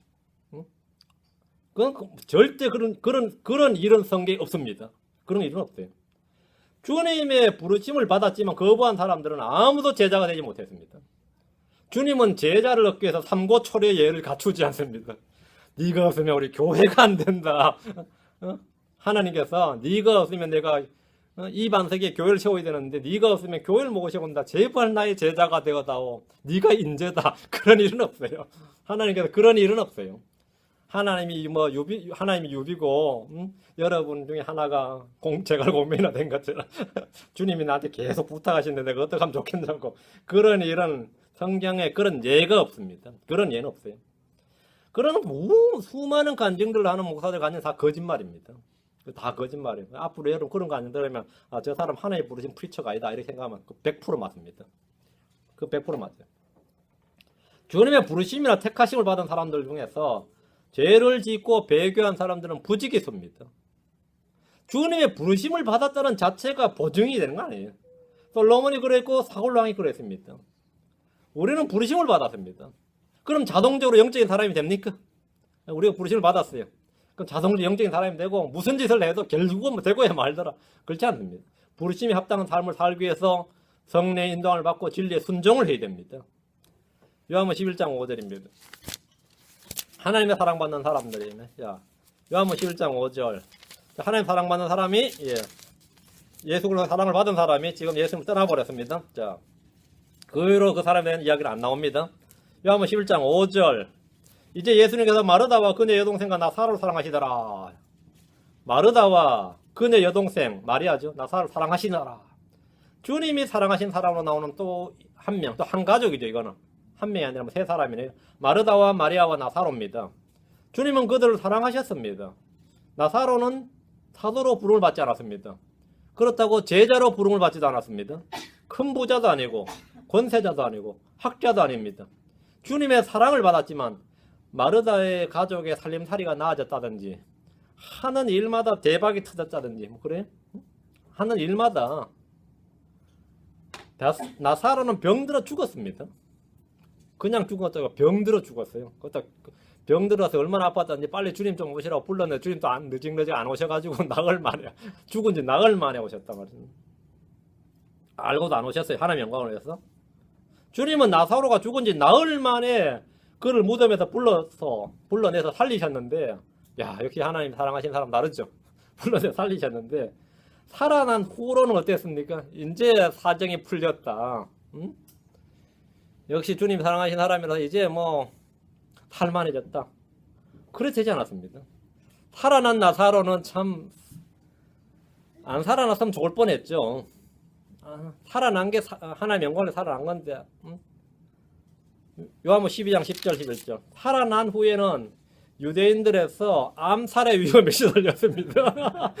그건 절대 그런 일은 성경에 없습니다. 그런 일은 없어요. 주님의 부르심을 받았지만 거부한 사람들은 아무도 제자가 되지 못했습니다. 주님은 제자를 얻기 위해서 삼고초려의 예를 갖추지 않습니다. 네가 없으면 우리 교회가 안 된다. 하나님께서 네가 없으면 내가 이 반석에 교회를 세워야 되는데 네가 없으면 교회를 못 세운다. 제발 나의 제자가 되어다오. 네가 인재다. 그런 일은 없어요. 하나님께서 그런 일은 없어요. 하나님이 하나님이 유비고 여러분 중에 하나가 제갈 공명이나 된 것처럼 주님이 나한테 계속 부탁하시는데 내가 어떻게 하면 좋겠냐고. 그런 일은 성경에 그런 예가 없습니다. 그런 예는 없어요. 그런 수많은 간증들을 하는 목사들 간증 다 거짓말입니다. 다 거짓말이에요. 앞으로 여러분 그런 간증 들으면 저 사람 하나님 부르신 프리처가 아니다 이렇게 생각하면 그 100% 맞습니다. 그 100% 맞아요. 주님의 부르심이나 택하심을 받은 사람들 중에서 죄를 짓고 배교한 사람들은 부지기수입니다. 주님의 부르심을 받았다는 자체가 보증이 되는 거 아니에요. 솔로몬이 그랬고 사울왕이 그랬습니다. 우리는 부르심을 받았습니다. 그럼 자동적으로 영적인 사람이 됩니까? 우리가 부르심을 받았어요. 그럼 자동적으로 영적인 사람이 되고 무슨 짓을 해도 결국은 뭐 되고야 말더라. 그렇지 않습니다. 부르심이 합당한 삶을 살기 위해서 성령의 인도함을 받고 진리에 순종을 해야 됩니다. 요한복음 11장 5절입니다. 하나님의 사랑받는 사람들이네. 요한복음 11장 5절. 하나님 사랑받는 사람이 예수 그리스도 사랑을 받은 사람이 지금 예수님을 떠나버렸습니다. 자, 그 후로 그 사람에 대한 이야기는 안 나옵니다. 요한복음 11장 5절. 이제 예수님께서 마르다와 그녀 여동생과 나사로를 사랑하시더라. 마르다와 그녀 여동생 마리아죠. 나사로를 사랑하시더라. 주님이 사랑하신 사람으로 나오는 또 한 명, 또 한 가족이죠. 이거는 한 명이 아니라 세 사람이네요. 마르다와 마리아와 나사로입니다. 주님은 그들을 사랑하셨습니다. 나사로는 사도로 부름을 받지 않았습니다. 그렇다고 제자로 부름을 받지도 않았습니다. 큰 부자도 아니고 권세자도 아니고 학자도 아닙니다. 주님의 사랑을 받았지만 마르다의 가족의 살림살이가 나아졌다든지 하는 일마다 대박이 터졌다든지 뭐 그래? 하는 일마다 나사로는 병들어 죽었습니다. 그냥 죽었다가 병들어 죽었어요. 병들어서 얼마나 아팠던지 빨리 주님 좀 오시라고 불렀는데 주님 또 늦직 안 오셔가지고 나흘 만에 죽은 지 나흘 만에 오셨단 말이에요. 알고도 안 오셨어요. 하나님 영광을 위해서. 주님은 나사로가 죽은 지 나흘 만에 그를 무덤에서 불러내서 살리셨는데, 역시 하나님 사랑하신 사람 다르죠. 불러내서 살리셨는데 살아난 후로는 어땠습니까? 이제 사정이 풀렸다. 역시 주님 사랑하신 사람이라서 이제 뭐 살만해졌다. 그래 되지 않았습니다. 살아난 나사로는 참 안 살아났으면 죽을 뻔했죠. 살아난 게 하나님 영광에 살아난 건데. 요한복음 12장 10절 11절. 살아난 후에는 유대인들에서 암살의 위험에 시달렸습니다.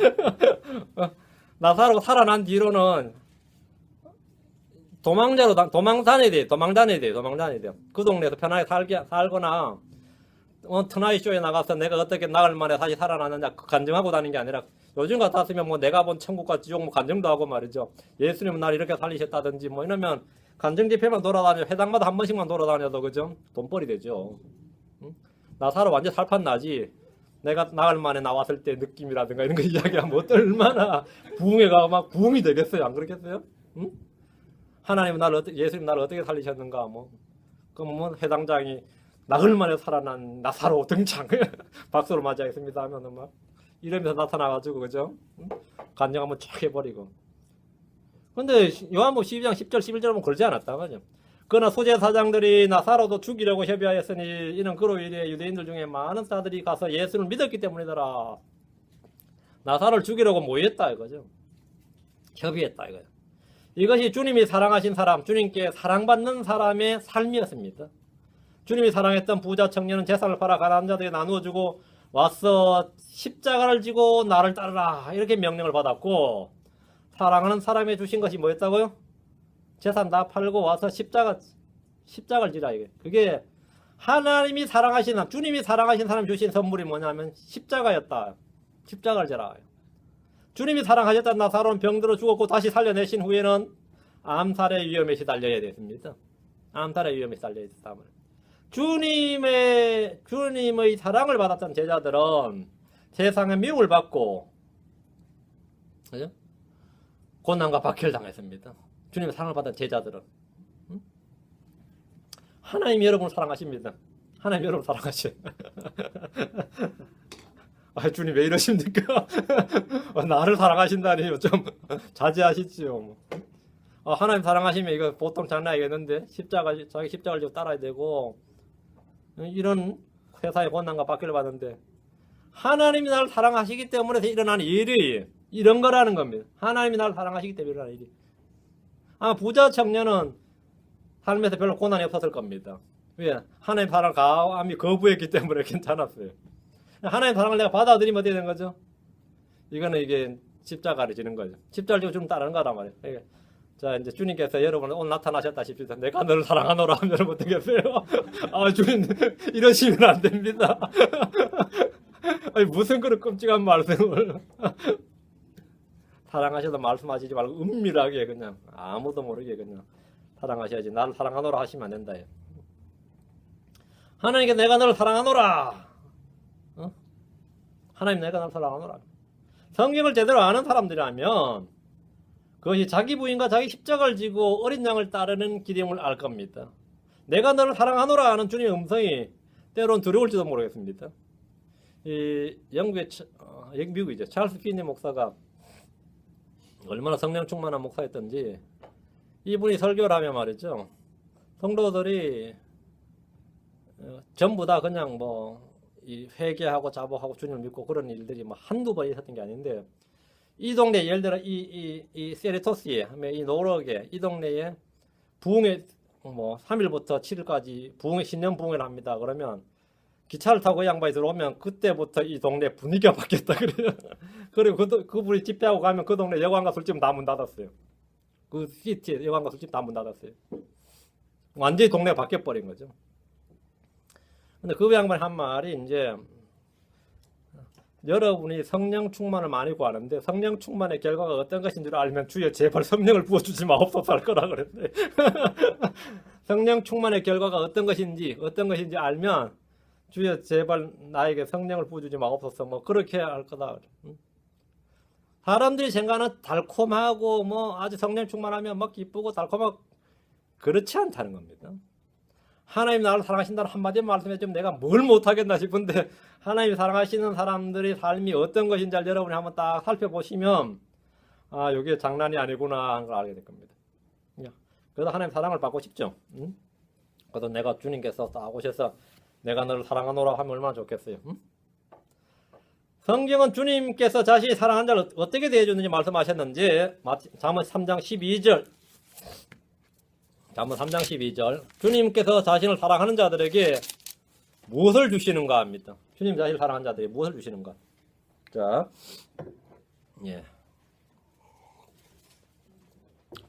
나사로가 살아난 뒤로는 도망다녀야 돼요. 그 동네에서 편하게 살거나 트나잇 쇼에 나가서 내가 어떻게 나흘 만에 다시 살아났느냐 간증하고 다니는 게 아니라 요즘 같았으면 뭐 내가 본 천국과 지옥 뭐 간증도 하고 말이죠. 예수님은 날 이렇게 살리셨다든지 뭐 이러면 간증 집회만 돌아다녀 회당마다 한 번씩만 돌아다녀도 그죠? 돈벌이 되죠. 나사로 완전 살판 나지. 내가 나흘 만에 나왔을 때 느낌이라든가 이런 거 이야기하면 얼마나 부흥회가 막 부흥이 되겠어요. 안 그렇겠어요? 하나님 예수님 나를 어떻게 살리셨는가 그럼 뭐 회당장이 나흘 만에 살아난 나사로 등장 박수로 맞이하겠습니다 하면은 막 이러면서 나타나가지고 그죠? 간증 한번 쫙 해버리고. 근데 요한복음 12장 10절 11절 보면 그러지 않았다 말이죠. 그러나 소제사장들이 나사로도 죽이려고 협의하였으니 이는 그로 인해 유대인들 중에 많은 사람들이 가서 예수를 믿었기 때문이더라. 나사로를 죽이려고 모였다 이거죠. 협의했다 이거예요. 이것이 주님이 사랑하신 사람, 주님께 사랑받는 사람의 삶이었습니다. 주님이 사랑했던 부자 청년은 재산을 팔아 가난한 자들에게 나누어주고 와서 십자가를 지고 나를 따르라 이렇게 명령을 받았고, 사랑하는 사람이 주신 것이 뭐였다고요? 재산 다 팔고 와서 십자가를 지라 이게. 그게 하나님이 사랑하신 사람, 주님이 사랑하신 사람이 주신 선물이 뭐냐면 십자가였다. 십자가를 지라. 주님이 사랑하셨던 나사로는 병들어 죽었고 다시 살려내신 후에는 암살의 위험에 시달려야 됐습니다. 암살의 위험에 시달려야 됐다. 주님의 사랑을 받았던 제자들은 세상의 미움을 받고 그죠? 고난과 박해를 당했습니다. 주님의 사랑을 받은 제자들은 하나님이 여러분을 사랑하십니다. 하나님이 여러분을 사랑하셔. 아, 주님 왜 이러십니까? 나를 사랑하신다니 좀 자제하시지요. 하나님 사랑하시면 이거 보통 장난이겠는데 자기 십자가를 지고 따라야 되고 이런 세상의 고난과 박해를 받는데 하나님이 나를 사랑하시기 때문에 일어나는 일이 이런 거라는 겁니다. 하나님이 나를 사랑하시기 때문에 일어나는 일이. 부자 청년은 삶에서 별로 고난이 없었을 겁니다. 왜? 하나님 사랑을 감히 거부했기 때문에 괜찮았어요. 하나님 사랑을 내가 받아들이면 어떻게 되는 거죠? 이게 십자가를 지는 거죠. 십자가를 지고 좀 따르는 거란 말이에요. 자, 이제 주님께서 여러분 오늘 나타나셨다시피 내가 너를 사랑하노라 하면 여러분 어떻겠어요? 주님 이러시면 안 됩니다. 아니, 무슨 그런 끔찍한 말씀을 사랑하셔도 말씀하시지 말고 은밀하게 그냥 아무도 모르게 그냥 사랑하셔야지. 나를 사랑하노라 하시면 안 된다. 하나님께 내가 너를 사랑하노라. 하나님 내가 너를 사랑하노라. 성경을 제대로 아는 사람들이라면 그것이 자기 부인과 자기 십자가를 지고 어린 양을 따르는 기름을 알 겁니다. 내가 너를 사랑하노라 하는 주님의 음성이 때로는 두려울지도 모르겠습니다. 미국이죠. 찰스 피니 목사가 얼마나 성령 충만한 목사였던지 이분이 설교를 하면 말이죠. 성도들이 전부 다 그냥 회개하고 자복하고 주님을 믿고 그런 일들이 한두 번 있었던 게 아닌데 이 동네 예를 들어 이 세리토스에 이 노력에 이 동네에 부흥회 3일부터 7일까지 신년 부흥회를 합니다. 그러면 기차를 타고 그 양반이 들어오면 그때부터 이 동네 분위기가 바뀌었다 그래요. 그리고 그분이 집회하고 가면 그 동네 여관과 술집 다 문 닫았어요. 그 시티에 여관과 술집 다 문 닫았어요. 완전히 동네가 바뀌어버린 거죠. 근데 그 양반이 한 말이 이제 여러분이 성령 충만을 많이 구하는데 성령 충만의 결과가 어떤 것인 줄 알면 주여 제발 성령을 부어주지 마옵소서 할 거라 그랬는데 성령 충만의 결과가 어떤 것인지 알면 주여 제발 나에게 성령을 부어주지 마옵소서 그렇게 할 거다. 사람들이 생각하는 달콤하고 아주 성령 충만하면 기쁘고 달콤하고 그렇지 않다는 겁니다. 하나님 나를 사랑하신다는 한마디 말씀에 좀 내가 뭘 못하겠나 싶은데 하나님이 사랑하시는 사람들의 삶이 어떤 것인지 여러분이 한번 딱 살펴보시면 이게 장난이 아니구나 하는 걸 알게 될 겁니다. 그래서 하나님 사랑을 받고 싶죠. 그래서 내가 주님께서 딱 오셔서 내가 너를 사랑하노라 하면 얼마나 좋겠어요. 성경은 주님께서 자신이 사랑한 자를 어떻게 대해주는지 말씀하셨는지 잠언 3장 12절 잠언 3장 12절 주님께서 자신을 사랑하는 자들에게 무엇을 주시는가 합니다. 주님 자신을 사랑하는 자들에게 무엇을 주시는가. 자,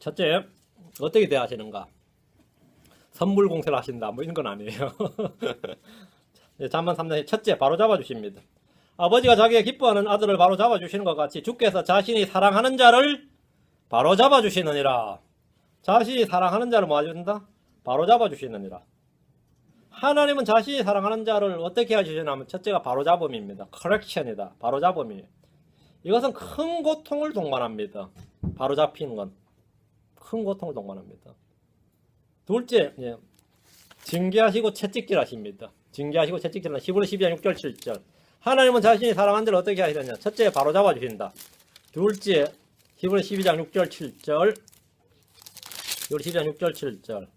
첫째 어떻게 대하시는가. 선물 공세를 하신다 이런 건 아니에요. 잠언 3장 첫째 바로 잡아주십니다. 아버지가 자기가 기뻐하는 아들을 바로 잡아주시는 것 같이 주께서 자신이 사랑하는 자를 바로 잡아주시느니라. 자신이 사랑하는 자를 뭐 해준다? 바로 잡아주시느니라. 하나님은 자신이 사랑하는 자를 어떻게 해주시냐면 첫째가 바로 잡음입니다. 커렉션이다. 바로 잡음이에요. 이것은 큰 고통을 동반합니다. 바로 잡히는 건 큰 고통을 동반합니다. 둘째, 징계하시고 채찍질 하십니다. 징계하시고 채찍질은 10월 12장 6절 7절 하나님은 자신이 사랑하는 자를 어떻게 하시느냐. 첫째 바로 잡아주신다. 둘째 10월 12장 6절 7절 10월 12장 6절 7절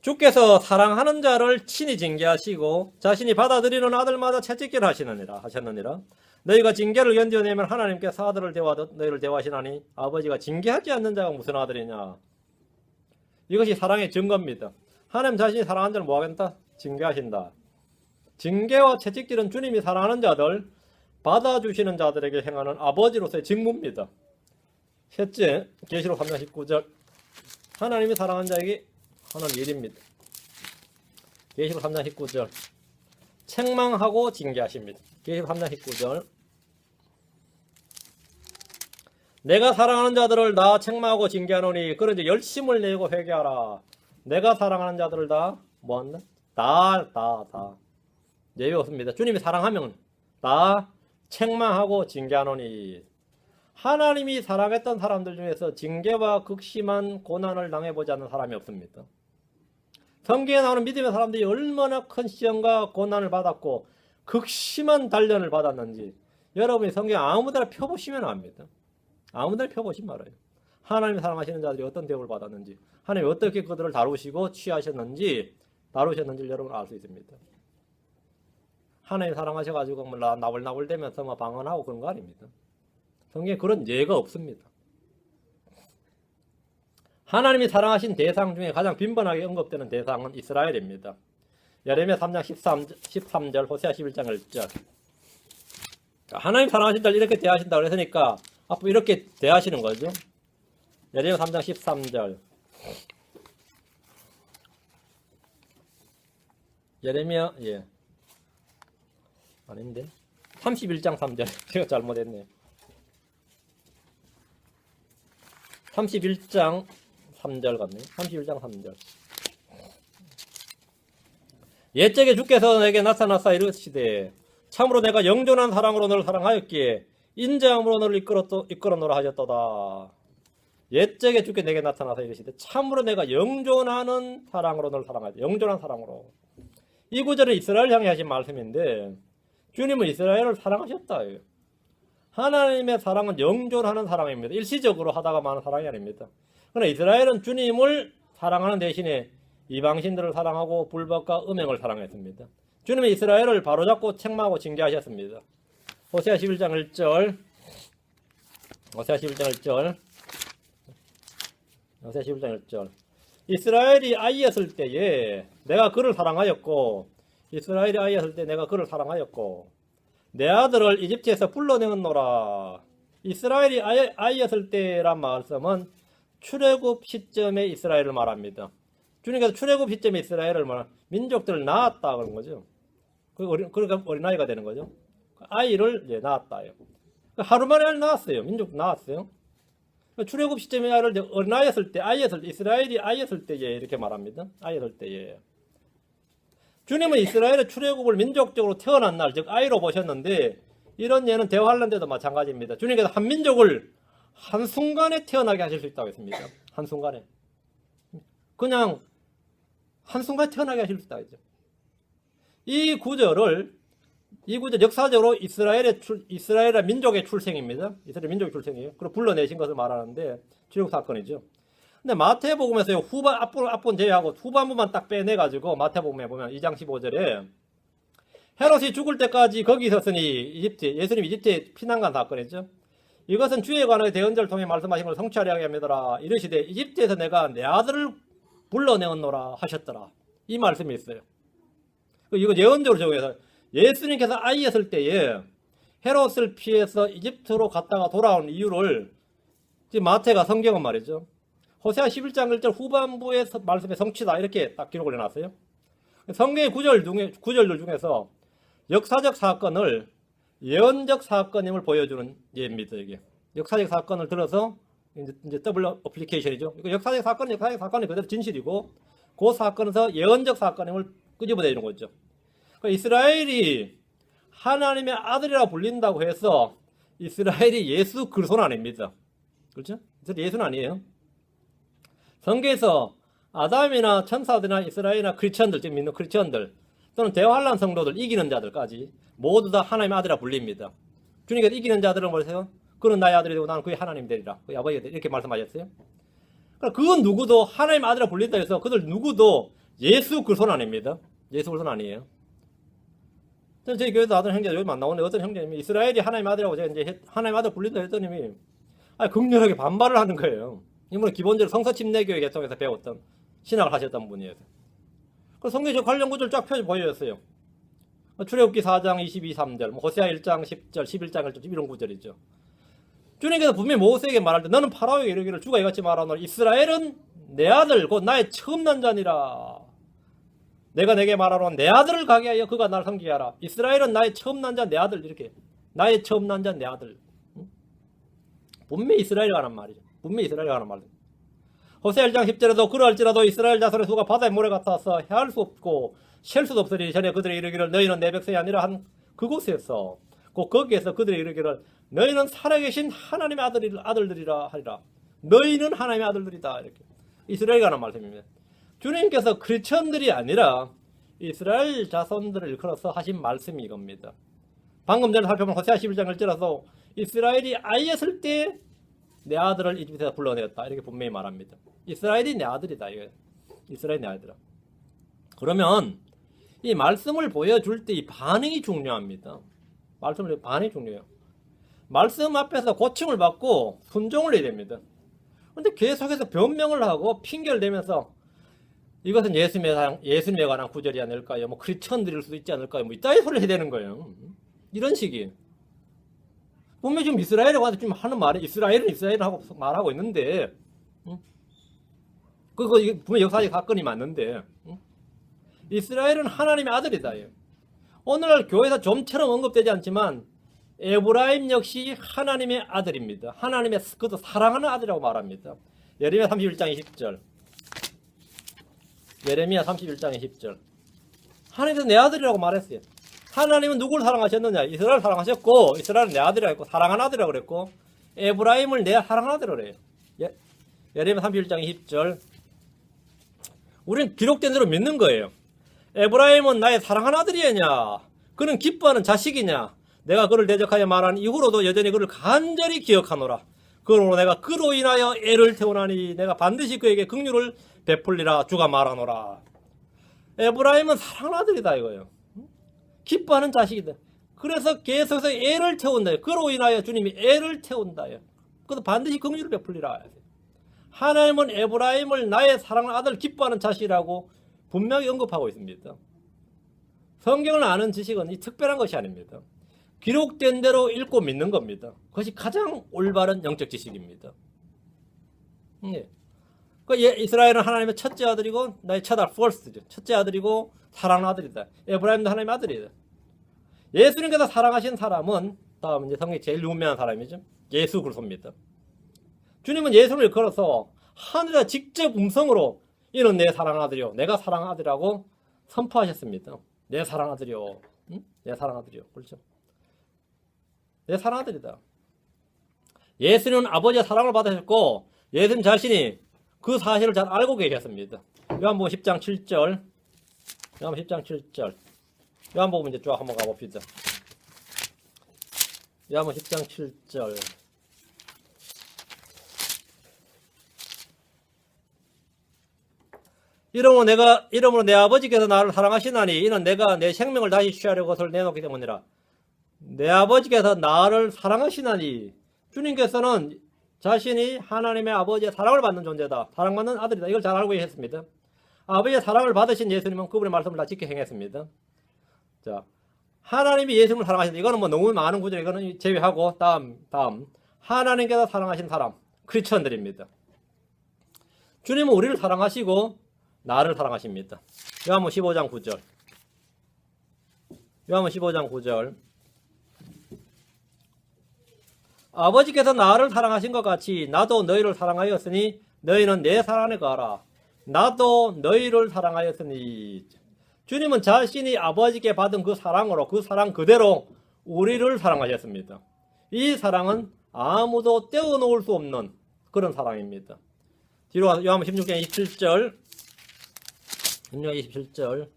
주께서 사랑하는 자를 친히 징계하시고 자신이 받아들이는 아들마다 채찍질 하셨느니라. 너희가 징계를 견뎌내면 하나님께서 아들을 대하듯 너희를 대하시나니 아버지가 징계하지 않는 자가 무슨 아들이냐. 이것이 사랑의 증거입니다. 하나님 자신이 사랑하는 자를 뭐 하겠다? 징계하신다. 징계와 채찍질은 주님이 사랑하는 자들, 받아주시는 자들에게 행하는 아버지로서의 직무입니다. 셋째, 계시록 3장 19절 하나님이 사랑하는 자에게 하는 일입니다. 계시록 3장 19절 책망하고 징계하십니다. 계시록 3장 19절 내가 사랑하는 자들을 다 책망하고 징계하노니 그런지 열심을 내고 회개하라. 내가 사랑하는 자들을 다 뭐한다? 다 예외 없습니다. 주님이 사랑하면 다 책망하고 징계하노니. 하나님이 사랑했던 사람들 중에서 징계와 극심한 고난을 당해보지 않는 사람이 없습니다. 성경에 나오는 믿음의 사람들이 얼마나 큰 시험과 고난을 받았고 극심한 단련을 받았는지 여러분이 성경 아무데나 펴보시면 압니다. 아무데나 펴보시면 알아요. 하나님이 사랑하시는 자들이 어떤 대우를 받았는지, 하나님이 어떻게 그들을 다루시고 취하셨는지 다루셨는지를 여러분 알 수 있습니다. 하나님 사랑하셔가지고 뭐 나불나불대면서 뭐 방언하고 그런 거 아닙니다. 성경에 그런 예가 없습니다. 하나님이 사랑하신 대상 중에 가장 빈번하게 언급되는 대상은 이스라엘입니다. 예레미야 3장 13절, 호세아 11장 1절. 하나님 사랑하신 자를 이렇게 대하신다고 했으니까 앞으로 이렇게 대하시는 거죠. 예레미야 3장 13절. 예레미야 아닌데 31장 3절. 제가 잘못했네요. 31장 3절 같네요. 31장 3절. 옛적에 주께서 내게 나타나사 이르시되 참으로 내가 영존한 사랑으로 너를 사랑하였기에 인자함으로 너를 이끌어노라 하셨도다. 옛적에 주께 내게 나타나사 이르시되 참으로 내가 영존하는 사랑으로 너를 사랑하였다. 영존한 사랑으로. 이 구절은 이스라엘 향해 하신 말씀인데 주님은 이스라엘을 사랑하셨다. 하나님의 사랑은 영존하는 사랑입니다. 일시적으로 하다가 마는 사랑이 아닙니다. 그러나 이스라엘은 주님을 사랑하는 대신에 이방신들을 사랑하고 불법과 음행을 사랑했습니다. 주님은 이스라엘을 바로잡고 책망하고 징계하셨습니다. 호세아 11장 1절. 호세아 11장 1절. 호세아 11장 1절. 이스라엘이 아이였을 때에 내가 그를 사랑하였고 이스라엘이 아이였을 때 내가 그를 사랑하였고 내 아들을 이집트에서 불러내었노라. 이스라엘이 아이였을 때란 말씀은 출애굽 시점에 이스라엘을 말합니다. 주님께서 출애굽 시점에 이스라엘을 민족들을 낳았다 그런 거죠. 그러니까 어린아이가 되는 거죠. 아이를 낳았다요. 하루 만에 낳았어요. 민족 낳았어요. 출애굽 시점에 어린아이였을 때, 이스라엘이 아이였을 때에 이렇게 말합니다. 아이였을 때에. 주님은 이스라엘의 출애굽을 민족적으로 태어난 날, 즉 아이로 보셨는데 이런 예는 대환란 때도 마찬가지입니다. 주님께서 한 민족을 한순간에 태어나게 하실 수 있다고 했습니다. 한순간에. 그냥 한순간에 태어나게 하실 수 있다고 했죠. 이 구절 역사적으로 이스라엘의 민족의 출생입니다. 이스라엘 민족의 출생이에요. 그리고 불러내신 것을 말하는데 출애굽 사건이죠. 근데 마태복음에서 앞부분 제외하고 후반부만 딱 빼내가지고 마태복음에 보면 2장 15절에 헤롯이 죽을 때까지 거기 있었으니 예수님 이집트에 피난간 사건이죠. 이것은 주에 관하여 대언자를 통해 말씀하신 걸 성취하려 합니다라. 이르시되 이집트에서 내가 내 아들을 불러내었노라 하셨더라. 이 말씀이 있어요. 이거 예언적으로 적용해서 예수님께서 아이였을 때에 헤롯을 피해서 이집트로 갔다가 돌아온 이유를 지금 마태가 성경은 말이죠. 호세아 11장 1절 후반부의 말씀의 성취다 이렇게 딱 기록을 해놨어요. 성경의 구절들 중에서 역사적 사건을 예언적 사건임을 보여주는 예입니다. 이게 역사적 사건을 들어서 이제 더블 어플리케이션이죠. 역사적 사건이 그대로 진실이고 그 사건에서 예언적 사건임을 끄집어내는 거죠. 그러니까 이스라엘이 하나님의 아들이라 불린다고 해서 이스라엘이 예수 그리스도는 아닙니다. 그렇죠? 예수는 아니에요. 성경에서 아담이나 천사들이나 이스라엘이나 크리스천들, 즉 믿는 크리스천들 또는 대환란 성도들, 이기는 자들까지 모두 다 하나님의 아들이라 불립니다. 주님께서 이기는 자들은 뭐세요? 그는 나의 아들이 되고 나는 그의 하나님 되리라. 그의 아버지가 되리라. 이렇게 말씀하셨어요. 그러니까 그 누구도 하나님의 아들이라 불린다 해서 그들 누구도 예수 그리스도는 아닙니다. 예수 그리스도는 아니에요. 저희 교회도 어떤 형제 요즘 안 나오는데 어떤 형제님이 이스라엘이 하나님의 아들이라고 제가 이제 하나님의 아들 불린다 했더니 극렬하게 반발을 하는 거예요. 이분은 기본적으로 성서 침례교회 계통에서 배웠던 신학을 하셨던 분이에요. 그 성경적 관련 구절 쫙 보여줬어요. 출애굽기 4장 22, 3절, 호세아 1장 10절, 11장 1절 이런 구절이죠. 주님께서 분명히 모세에게 말할 때 너는 파라오에게 이르기를 주가 이같이 말하노라. 이스라엘은 내 아들 곧 나의 처음 난 자니라. 내가 내게 말하노라. 내 아들을 가게 하여 그가 나를 섬기게 하라. 이스라엘은 나의 처음 난 자 내 아들 이렇게 나의 처음 난 자 내 아들. 분명히 이스라엘이 하는 말이죠. 분명히 이스라엘이 하는 말이죠. 호세아 1장 10절에도 그러할지라도 이스라엘 자손의 수가 바다의 모래 같아서 헤아릴 수 없고 셀 수도 없으니 전에 그들이 이르기를 너희는 내 백성이 아니라 한 그곳에서 곧 거기에서 그들이 이르기를 너희는 살아계신 하나님의 아들들이라 하리라. 너희는 하나님의 아들들이다. 이렇게 이스라엘이 하는 말씀입니다. 주님께서 크리스천들이 아니라 이스라엘 자손들을 일컬어서 하신 말씀이 이겁니다. 방금 전에 살펴본 호세아 11장 1절에서 이스라엘이 아이였을 때 내 아들을 이집트에서 불러내었다 이렇게 분명히 말합니다. 이스라엘이 내 아들이다. 이거 이스라엘이 내 아들이다. 그러면 이 말씀을 보여줄 때 이 반응이 중요합니다. 말씀을 반응이 중요해요. 말씀 앞에서 고침을 받고 순종을 해야 됩니다. 그런데 계속해서 변명을 하고 핑계를 대면서 이것은 예수님에 관한 구절이 아닐까요? 뭐 크리스천들일 수도 있지 않을까요? 뭐 이따위 소리를 해야 되는 거예요. 이런 식이에요. 분명히 지금 이스라엘에 관해서 지금 하는 말이 이스라엘은 하고 말하고 있는데, 그거 이게 분명히 역사적 사건이 맞는데, 이스라엘은 하나님의 아들이다. 오늘날 교회에서 좀처럼 언급되지 않지만 에브라임 역시 하나님의 아들입니다. 하나님의 그것도 사랑하는 아들이라고 말합니다. 예레미야 31장 20절. 예레미야 31장 20절. 하나님께서 내 아들이라고 말했어요. 하나님은 누구를 사랑하셨느냐? 이스라엘을 사랑하셨고, 이스라엘은 내 아들이라고 했고, 사랑하는 아들이라고 그랬고, 에브라임을 내 사랑하는 아들이라고 그래요. 예레미야 31장 20절. 우리는 기록된 대로 믿는 거예요. 에브라임은 나의 사랑하는 아들이냐? 그는 기뻐하는 자식이냐? 내가 그를 대적하여 말한 이후로도 여전히 그를 간절히 기억하노라. 그러므로 내가 그로 인하여 애를 태우나니 내가 반드시 그에게 긍휼을 베풀리라. 주가 말하노라. 에브라임은 사랑하는 아들이다 이거예요. 기뻐하는 자식이다. 그래서 계속해서 애를 태운다. 그로 인하여 주님이 애를 태운다. 그래서 반드시 긍휼을 베풀리라. 하나님은 에브라임을 나의 사랑하는 아들 기뻐하는 자식이라고 분명히 언급하고 있습니다. 성경을 아는 지식은 이 특별한 것이 아닙니다. 기록된 대로 읽고 믿는 겁니다. 그것이 가장 올바른 영적 지식입니다. 이스라엘은 하나님의 첫째 아들이고 나의 첫 아들, first죠. 첫째 아들이고 사랑하는 아들이다. 에브라임도 하나님의 아들이다. 예수님께서 사랑하신 사람은 다음 이제 성경에 제일 유명한 사람이죠. 예수 그리스도입니다. 주님은 예수를 걸어서 하늘에 직접 음성으로 이는 내 사랑하는 아들이요, 내가 사랑하는 아들이라고 선포하셨습니다. 내 사랑하는 아들이요, 내 사랑하는 아들이요, 그렇죠? 내 사랑하는 아들이다. 예수님은 아버지의 사랑을 받으셨고 예수님 자신이 그 사실을 잘 알고 계셨습니다. 요한복음 10장 7절. 요한복음 10장 7절. 요한복음 이제 쭉 한번 가봅시다. 요한복음 10장 7절. 이러므로 내 아버지께서 나를 사랑하시나니 이는 내가 내 생명을 다시 취하려고 것을 내놓기 때문이라. 내 아버지께서 나를 사랑하시나니, 주님께서는 자신이 하나님의 아버지의 사랑을 받는 존재다. 사랑받는 아들이다. 이걸 잘 알고 계셨습니다. 아버지의 사랑을 받으신 예수님은 그분의 말씀을 다 지켜 행했습니다. 자, 하나님이 예수님을 사랑하신다. 이거는 뭐 너무 많은 구절, 이거는 제외하고 다음 하나님께서 사랑하신 사람, 크리스천들입니다. 주님은 우리를 사랑하시고 나를 사랑하십니다. 요한복음 15장 9절. 요한복음 15장 9절. 아버지께서 나를 사랑하신 것 같이 나도 너희를 사랑하였으니 너희는 내 사랑 안에 거하라. 나도 너희를 사랑하였으니. 주님은 자신이 아버지께 받은 그 사랑으로, 그 사랑 그대로 우리를 사랑하셨습니다. 이 사랑은 아무도 떼어놓을 수 없는 그런 사랑입니다. 뒤로 와서 요한복음 16장 27절. 16장 27절.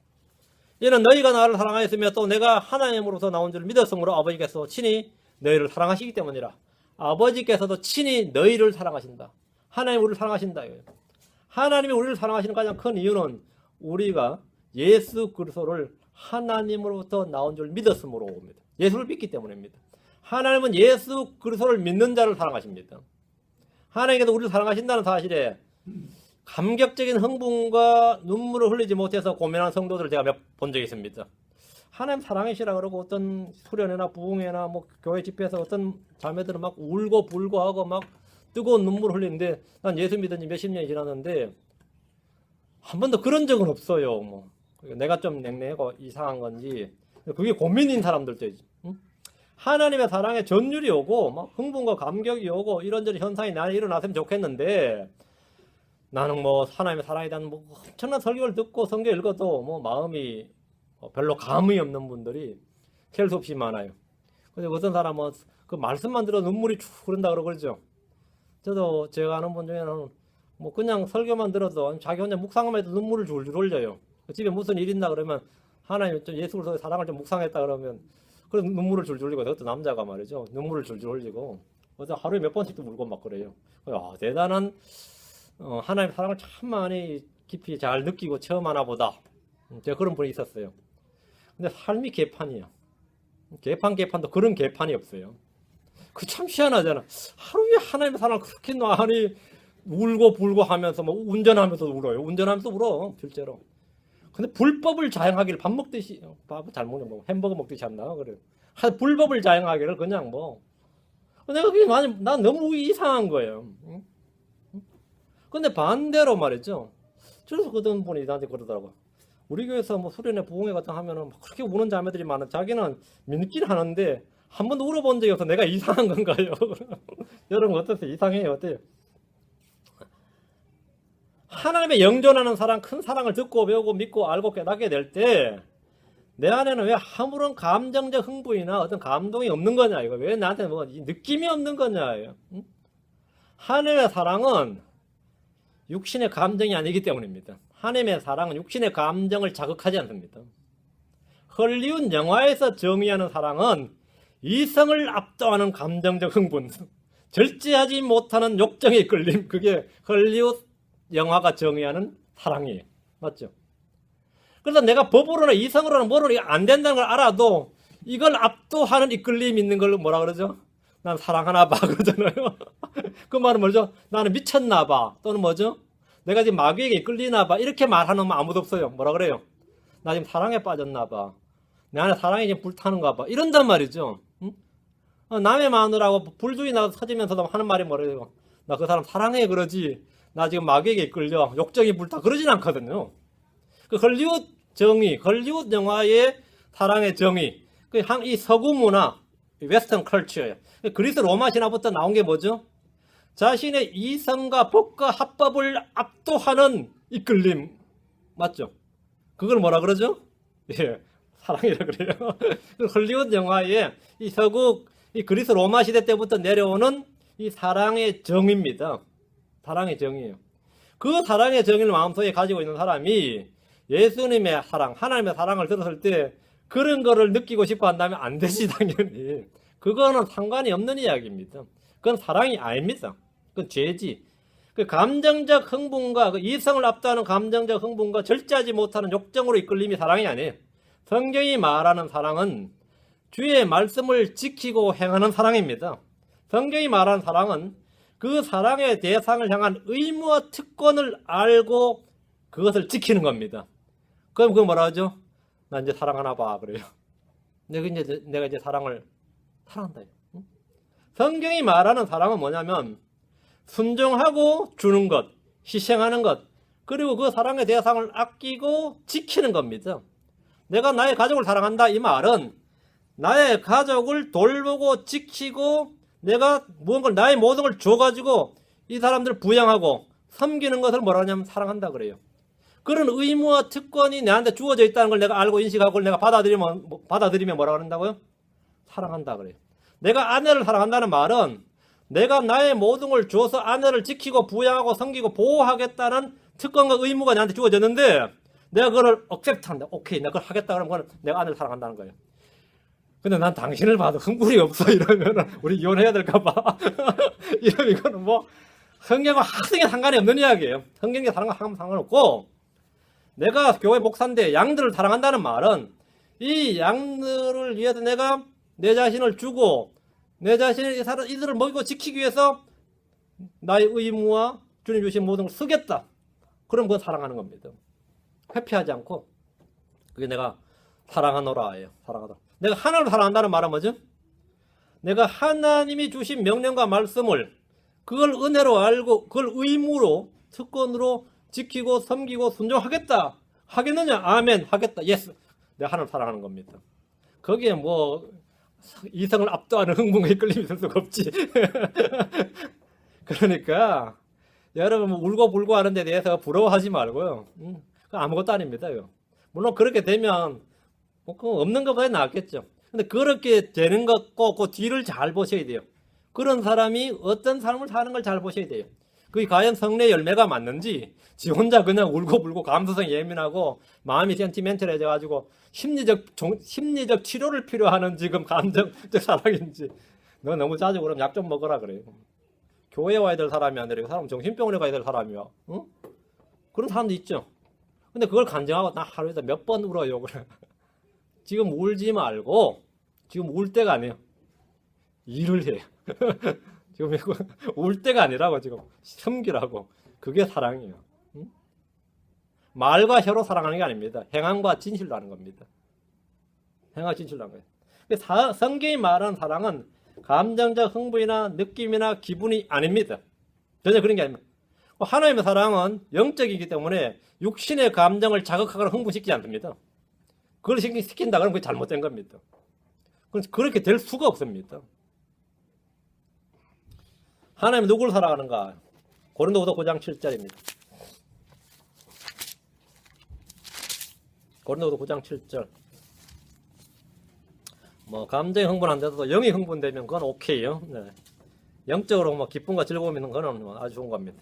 이는 너희가 나를 사랑하였으며 또 내가 하나님으로서 나온 줄 믿었으므로 아버지께서 친히 너희를 사랑하시기 때문이라. 아버지께서도 친히 너희를 사랑하신다. 하나님이 우리를 사랑하신다. 하나님이 우리를 사랑하시는 가장 큰 이유는 우리가 예수 그리스도를 하나님으로부터 나온 줄 믿었으므로입니다. 예수를 믿기 때문입니다. 하나님은 예수 그리스도를 믿는 자를 사랑하십니다. 하나님께서 우리를 사랑하신다는 사실에 감격적인 흥분과 눈물을 흘리지 못해서 고민하는 성도들을 제가 몇 본 적이 있습니다. 하나님 사랑이시라 그러고 어떤 수련회나 부흥회나 뭐 교회 집회에서 어떤 자매들은 막 울고 불고 하고 막 뜨거운 눈물을 흘리는데 난 예수 믿은 지 몇십 년이 지났는데 한 번도 그런 적은 없어요. 뭐 내가 좀 냉랭하고 이상한 건지 그게 고민인 사람들도 있지. 응? 하나님의 사랑에 전율이 오고 막 흥분과 감격이 오고 이런저런 현상이 나에 일어났으면 좋겠는데 나는 뭐 하나님의 사랑에 대한 뭐 엄청난 설교를 듣고 성경 읽어도 뭐 마음이 별로 감흥이 없는 분들이 셀 수 없이 많아요. 그래서 어떤 사람은 그 말씀만 들어 눈물이 쭉 흐른다 그러죠. 저도 제가 아는 분 중에는 뭐 그냥 설교만 들어도 자기 혼자 묵상하면 해도 눈물을 줄줄 흘려요. 집에 무슨 일 있나 그러면 하나님 좀 예수를 사랑을 좀 묵상했다 그러면 그래서 눈물을 줄줄 흘리고 어떤 남자가 말이죠. 눈물을 줄줄 흘리고 어제 하루에 몇 번씩도 울고 막 그래요. 대단한 하나님 사랑을 참 많이 깊이 잘 느끼고 체험하나 보다. 제가 그런 분이 있었어요. 근데 삶이 개판이야. 개판도 그런 개판이 없어요. 그 참 희한하잖아. 하루에 하나님의 사랑을 그렇게 많이 울고 불고 하면서 뭐 운전하면서 울어요. 운전하면서 울어 실제로. 근데 불법을 자행하기를 밥 먹듯이 밥 잘 먹는 뭐 햄버거 먹듯이 한다 그래. 불법을 자행하기를 그냥 뭐 내가 그게 난 너무 이상한 거예요. 근데 반대로 말이죠. 그래서 어떤 분이 나한테 그러더라고. 우리 교회에서 뭐 수련회 부흥회 같은 거 하면은 막 그렇게 우는 자매들이 많아. 자기는 믿긴 하는데 한 번도 울어본 적이 없어. 내가 이상한 건가요? 여러분 어떠세요? 이상해요? 어때요? 하나님의 영존하는 사랑, 큰 사랑을 듣고 배우고 믿고 알고 깨닫게 될 때 내 안에는 왜 아무런 감정적 흥분이나 어떤 감동이 없는 거냐 이거. 왜 나한테 뭐 느낌이 없는 거냐 이거. 응? 하나님의 사랑은 육신의 감정이 아니기 때문입니다. 하나님의 사랑은 육신의 감정을 자극하지 않습니다. 헐리우드 영화에서 정의하는 사랑은 이성을 압도하는 감정적 흥분, 절제하지 못하는 욕정의 끌림, 그게 헐리우드 영화가 정의하는 사랑이에요. 맞죠? 그래서 내가 법으로나 이성으로나 뭐로는 안 된다는 걸 알아도 이걸 압도하는 이끌림이 있는 걸 뭐라 그러죠? 난 사랑하나 봐 그러잖아요. 그 말은 뭐죠? 나는 미쳤나 봐. 또는 뭐죠? 내가 지금 마귀에게 이끌리나 봐. 이렇게 말하는 놈 아무도 없어요. 뭐라 그래요? 나 지금 사랑에 빠졌나 봐. 내 안에 사랑이 지금 불타는가 봐. 이런단 말이죠. 응? 남의 마누라고 불주의 나서 터지면서도 하는 말이 뭐래요? 나 그 사람 사랑해 그러지. 나 지금 마귀에게 이끌려. 욕정이 불타. 그러진 않거든요. 그 헐리우드 정의, 헐리우드 영화의 사랑의 정의. 이 서구 문화, 웨스턴 컬처예요. 그리스 로마 신화부터 나온 게 뭐죠? 자신의 이성과 법과 합법을 압도하는 이끌림. 맞죠? 그걸 뭐라 그러죠? 예, 사랑이라 그래요. 헐리우드 영화의 이 서구, 이 그리스 로마 시대 때부터 내려오는 이 사랑의 정의입니다. 사랑의 정의예요. 그 사랑의 정의를 마음속에 가지고 있는 사람이 예수님의 사랑, 하나님의 사랑을 들었을 때 그런 거를 느끼고 싶어 한다면 안 되지, 당연히. 그거는 상관이 없는 이야기입니다. 그건 사랑이 아닙니다. 그건 죄지. 그 감정적 흥분과 그 이성을 압도하는 감정적 흥분과 절제하지 못하는 욕정으로 이끌림이 사랑이 아니에요. 성경이 말하는 사랑은 주의 말씀을 지키고 행하는 사랑입니다. 성경이 말하는 사랑은 그 사랑의 대상을 향한 의무와 특권을 알고 그것을 지키는 겁니다. 그럼 그거 뭐라 하죠? 나 이제 사랑하나 봐 그래요. 내가 이제 사랑을 사랑한다. 응? 성경이 말하는 사랑은 뭐냐면 순종하고 주는 것, 희생하는 것, 그리고 그 사랑의 대상을 아끼고 지키는 겁니다. 내가 나의 가족을 사랑한다 이 말은 나의 가족을 돌보고 지키고 내가 무언가 나의 모든 걸 줘가지고 이 사람들을 부양하고 섬기는 것을 뭐라 하냐면 사랑한다 그래요. 그런 의무와 특권이 내한테 주어져 있다는 걸 내가 알고 인식하고 내가 받아들이면 뭐라 그런다고요? 사랑한다 그래요. 내가 아내를 사랑한다는 말은 내가 나의 모든 걸 줘서 아내를 지키고 부양하고 섬기고 보호하겠다는 특권과 의무가 내한테 주어졌는데 내가 그걸 억셉트한다. 오케이, 내가 그걸 하겠다 그러면 그건 내가 아내를 사랑한다는 거예요. 근데 난 당신을 봐도 흥분이 없어 이러면 우리 이혼해야 될까봐. 이러면 이거는 뭐 성경과 학생에 상관이 없는 이야기예요. 성경과 사랑과 상관없고 내가 교회 목사인데 양들을 사랑한다는 말은 이 양들을 위해서 내가 내 자신을 주고 내 자신을 이들을 먹이고 지키기 위해서 나의 의무와 주님 주신 모든 걸 쓰겠다. 그럼 그건 사랑하는 겁니다. 회피하지 않고 그게 내가 사랑하노라예요. 사랑하다. 내가 하나님을 사랑한다는 말은 뭐죠? 내가 하나님이 주신 명령과 말씀을 그걸 은혜로 알고 그걸 의무로 특권으로 지키고 섬기고 순종하겠다. 하겠느냐? 아멘. 하겠다. 예스. 내가 하나님을 사랑하는 겁니다. 거기에 뭐 이성을 압도하는 흥분과 이끌림이 있을 수가 없지. 그러니까 여러분 뭐 울고 불고 하는 데 대해서 부러워하지 말고요. 아무것도 아닙니다. 물론 그렇게 되면 뭐 없는 것보다 낫겠죠. 근데 그렇게 되는 것고 그 뒤를 잘 보셔야 돼요. 그런 사람이 어떤 삶을 사는 걸 잘 보셔야 돼요. 그게 과연 성례 열매가 맞는지, 지 혼자 그냥 울고불고 감수성이 예민하고 마음이 센티멘털해져 가지고 심리적 치료를 필요하는 지금 감정적 사랑인지. 너 너무 자주 그러면 약 좀 먹으라 그래요. 교회 와야 될 사람이 아니라 그 사람 정신병원에 가야 될 사람이야. 응? 그런 사람도 있죠. 근데 그걸 간증하고 나 하루에 몇 번 울어요. 그래. 지금 울지 말고, 지금 울 때가 아니에요. 일을 해요. 지금 이거 울 때가 아니라고, 지금 섬기라고. 그게 사랑이에요. 응? 말과 혀로 사랑하는 게 아닙니다. 행함과 진실로 하는 겁니다. 행함과 진실로 하는 거예요. 성경이 말하는 사랑은 감정적 흥분이나 느낌이나 기분이 아닙니다. 전혀 그런 게 아닙니다. 하나님의 사랑은 영적이기 때문에 육신의 감정을 자극하거나 흥분시키지 않습니다. 그걸 시킨다 그러면 그게 잘못된 겁니다. 그렇게 될 수가 없습니다. 하나님은 누구를 사랑하는가? 고린도후서 9장 7절입니다. 고린도후서 9장 7절. 뭐 감정이 흥분 안 돼도 영이 흥분되면 그건 오케이요. 네. 영적으로 뭐 기쁨과 즐거움이 있는 거는 뭐 아주 좋은 겁니다.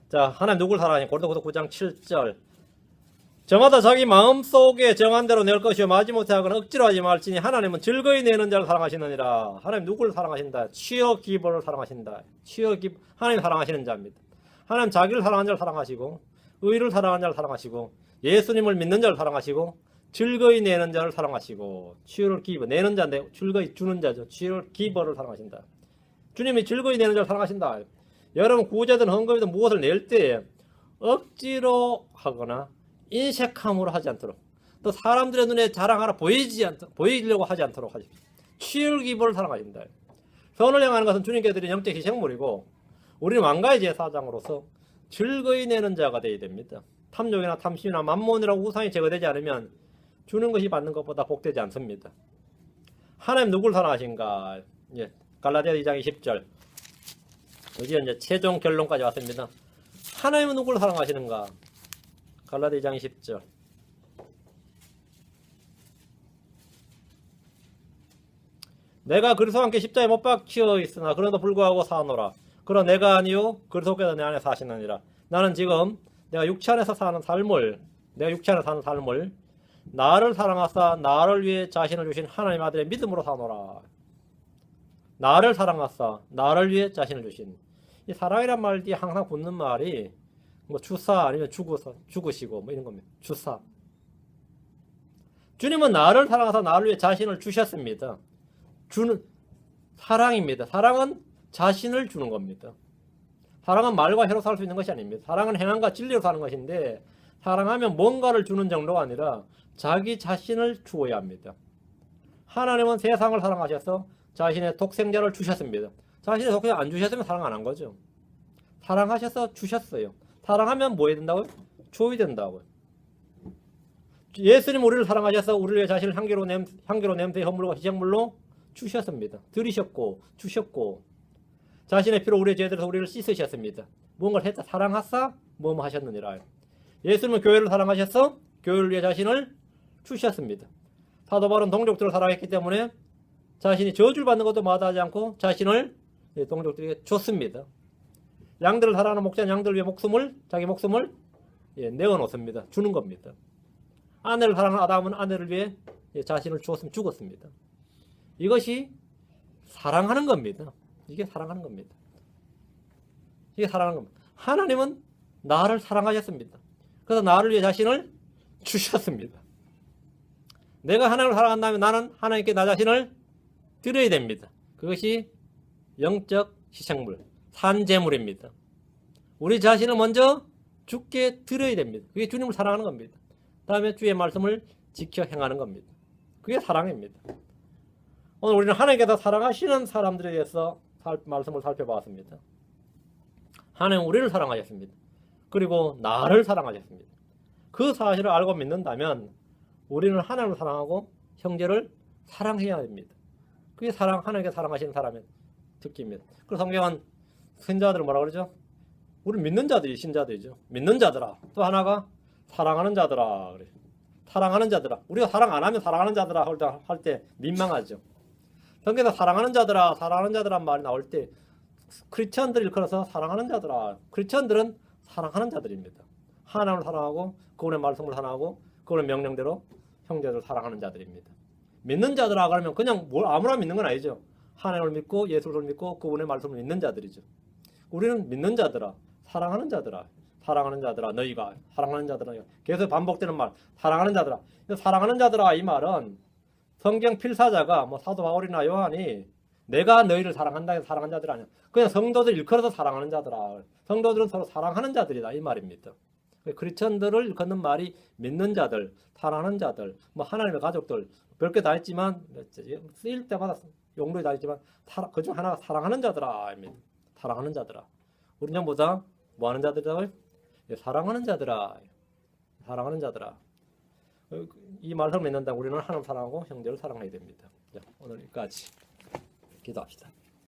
자, 하나님 누구를 사랑하냐? 고린도후서 9장 7절. 저마다 자기 마음속에 정한 대로 낼 것이요 마지못해 하거나 억지로 하지 말지니 하나님은 즐거이 내는 자를 사랑하시느니라. 하나님 누구를 사랑하신다? 취어 기벌을 사랑하신다. 하나님 사랑하시는 자입니다. 하나님 자기를 사랑하는 자를 사랑하시고 의를 사랑하는 자를 사랑하시고 예수님을 믿는 자를 사랑하시고 즐거이 내는 자를 사랑하시고 취어를 기버 내는 자인데 즐거이 주는 자죠. 취어를 기벌을 사랑하신다. 주님이 즐거이 내는 자를 사랑하신다. 여러분 구제든 헌금이든 무엇을 낼 때 억지로 하거나 인색함으로 하지 않도록 또 사람들의 눈에 자랑하나 보이려고 하지 않도록 하십시오. 취율 기부를 사랑하신다. 선을 행하는 것은 주님께 드린 영적 희생물이고 우리는 왕가의 제사장으로서 즐거이 내는 자가 되어야 됩니다. 탐욕이나 탐심이나 만몬이라고 우상이 제거되지 않으면 주는 것이 받는 것보다 복되지 않습니다. 하나님 누구를 사랑하신가? 예, 갈라디아 2장 20절. 여기 이제 최종 결론까지 왔습니다. 하나님은 누구를 사랑하시는가? 갈라디아 2장 10절. 내가 그리스도와 함께 십자가에 못 박혀 있으나 그럼에도 불구하고 사노라. 그러 내가 아니요 그리스도께서 내 안에 사시느니라. 나는 지금 내가 육체 안에서 사는 삶을 나를 사랑하사 나를 위해 자신을 주신 하나님 아들의 믿음으로 사노라. 나를 사랑하사 나를 위해 자신을 주신. 이 사랑이란 말 뒤에 항상 붙는 말이 뭐 주사 아니면 죽으시고 뭐 이런 겁니다. 주사. 주님은 나를 사랑하사 나를 위해 자신을 주셨습니다. 주는 사랑입니다. 사랑은 자신을 주는 겁니다. 사랑은 말과 혀로 살 수 있는 것이 아닙니다. 사랑은 행함과 진리로 사는 것인데 사랑하면 뭔가를 주는 정도가 아니라 자기 자신을 주어야 합니다. 하나님은 세상을 사랑하셔서 자신의 독생자를 주셨습니다. 자신의 독생자 안 주셨으면 사랑 안 한 거죠. 사랑하셔서 주셨어요. 사랑하면 뭐 해야 된다고요? 줘야 된다고요. 예수님 우리를 사랑하셔서 우리를 위해 자신을 향기로 냄새의 헌물과 희생물로 주셨습니다. 들이셨고 주셨고 자신의 피로 우리의 죄들에서 우리를 씻으셨습니다. 무언가를 했다. 사랑하사 뭐뭐 하셨느니라. 예수님은 교회를 사랑하셔서 교회를 위해 자신을 주셨습니다. 사도 바울은 동족들을 사랑했기 때문에 자신이 저주를 받는 것도 마다하지 않고 자신을 동족들에게 줬습니다. 양들을 사랑하는 목자는 양들 위해 자기 목숨을 내어놓습니다. 주는 겁니다. 아내를 사랑하는 아담은 아내를 위해 자신을 주었으면 죽었습니다. 이것이 사랑하는 겁니다. 이게 사랑하는 겁니다. 이게 사랑하는 겁니다. 하나님은 나를 사랑하셨습니다. 그래서 나를 위해 자신을 주셨습니다. 내가 하나님을 사랑한다면 나는 하나님께 나 자신을 드려야 됩니다. 그것이 영적 희생물, 산재물입니다. 우리 자신을 먼저 주께 드려야 됩니다. 그게 주님을 사랑하는 겁니다. 다음에 주의 말씀을 지켜 행하는 겁니다. 그게 사랑입니다. 오늘 우리는 하나님께서 사랑하시는 사람들에 대해서 말씀을 살펴봤습니다. 하나님 우리를 사랑하셨습니다. 그리고 나를 사랑하셨습니다. 그 사실을 알고 믿는다면 우리는 하나님을 사랑하고 형제를 사랑해야 됩니다. 그게 하나님께 사랑하시는 사람의 특기입니다. 그래서 성경은 선자들은 뭐라 그러죠? 우리 믿는 자들이 신자들이죠. 믿는 자들아. 또 하나가 사랑하는 자들아. 그래. 사랑하는 자들아. 우리가 사랑 안 하면 사랑하는 자들아 할 때 민망하죠. 성경에서 사랑하는 자들아, 사랑하는 자들아 말이 나올 때 크리스천들을 일컬어서 사랑하는 자들아. 크리스천들은 사랑하는 자들입니다. 하나님을 사랑하고 그분의 말씀을 사랑하고 그분의 명령대로 형제를 사랑하는 자들입니다. 믿는 자들아 그러면 그냥 뭘 아무나 믿는 건 아니죠. 하나님을 믿고 예수를 믿고 그분의 말씀을 믿는 자들이죠. 우리는 믿는 자들아, 사랑하는 자들아, 사랑하는 자들아, 너희가 사랑하는 자들아. 계속 반복되는 말, 사랑하는 자들아. 사랑하는 자들아 이 말은 성경 필사자가 뭐 사도 바울이나 요한이 내가 너희를 사랑한다 해서 사랑하는 자들 아니야. 그냥 성도들 일컬어서 사랑하는 자들아. 성도들은 서로 사랑하는 자들이다 이 말입니다. 크리스천들을 일컫는 말이 믿는 자들, 사랑하는 자들, 뭐 하나님의 가족들 별게 다 있지만 쓰일 때마다 용도에 다 있지만 그중 하나가 사랑하는 자들아 입니다. 사랑하는 자들아. 우리 전보다 뭐 하는 자들이라고요? 사랑하는 자들아. 사랑하는 자들아. 이 말씀을 믿는다. 우리는 하나님 사랑하고 형제를 사랑해야 됩니다. 자, 오늘 여기까지 기도합시다.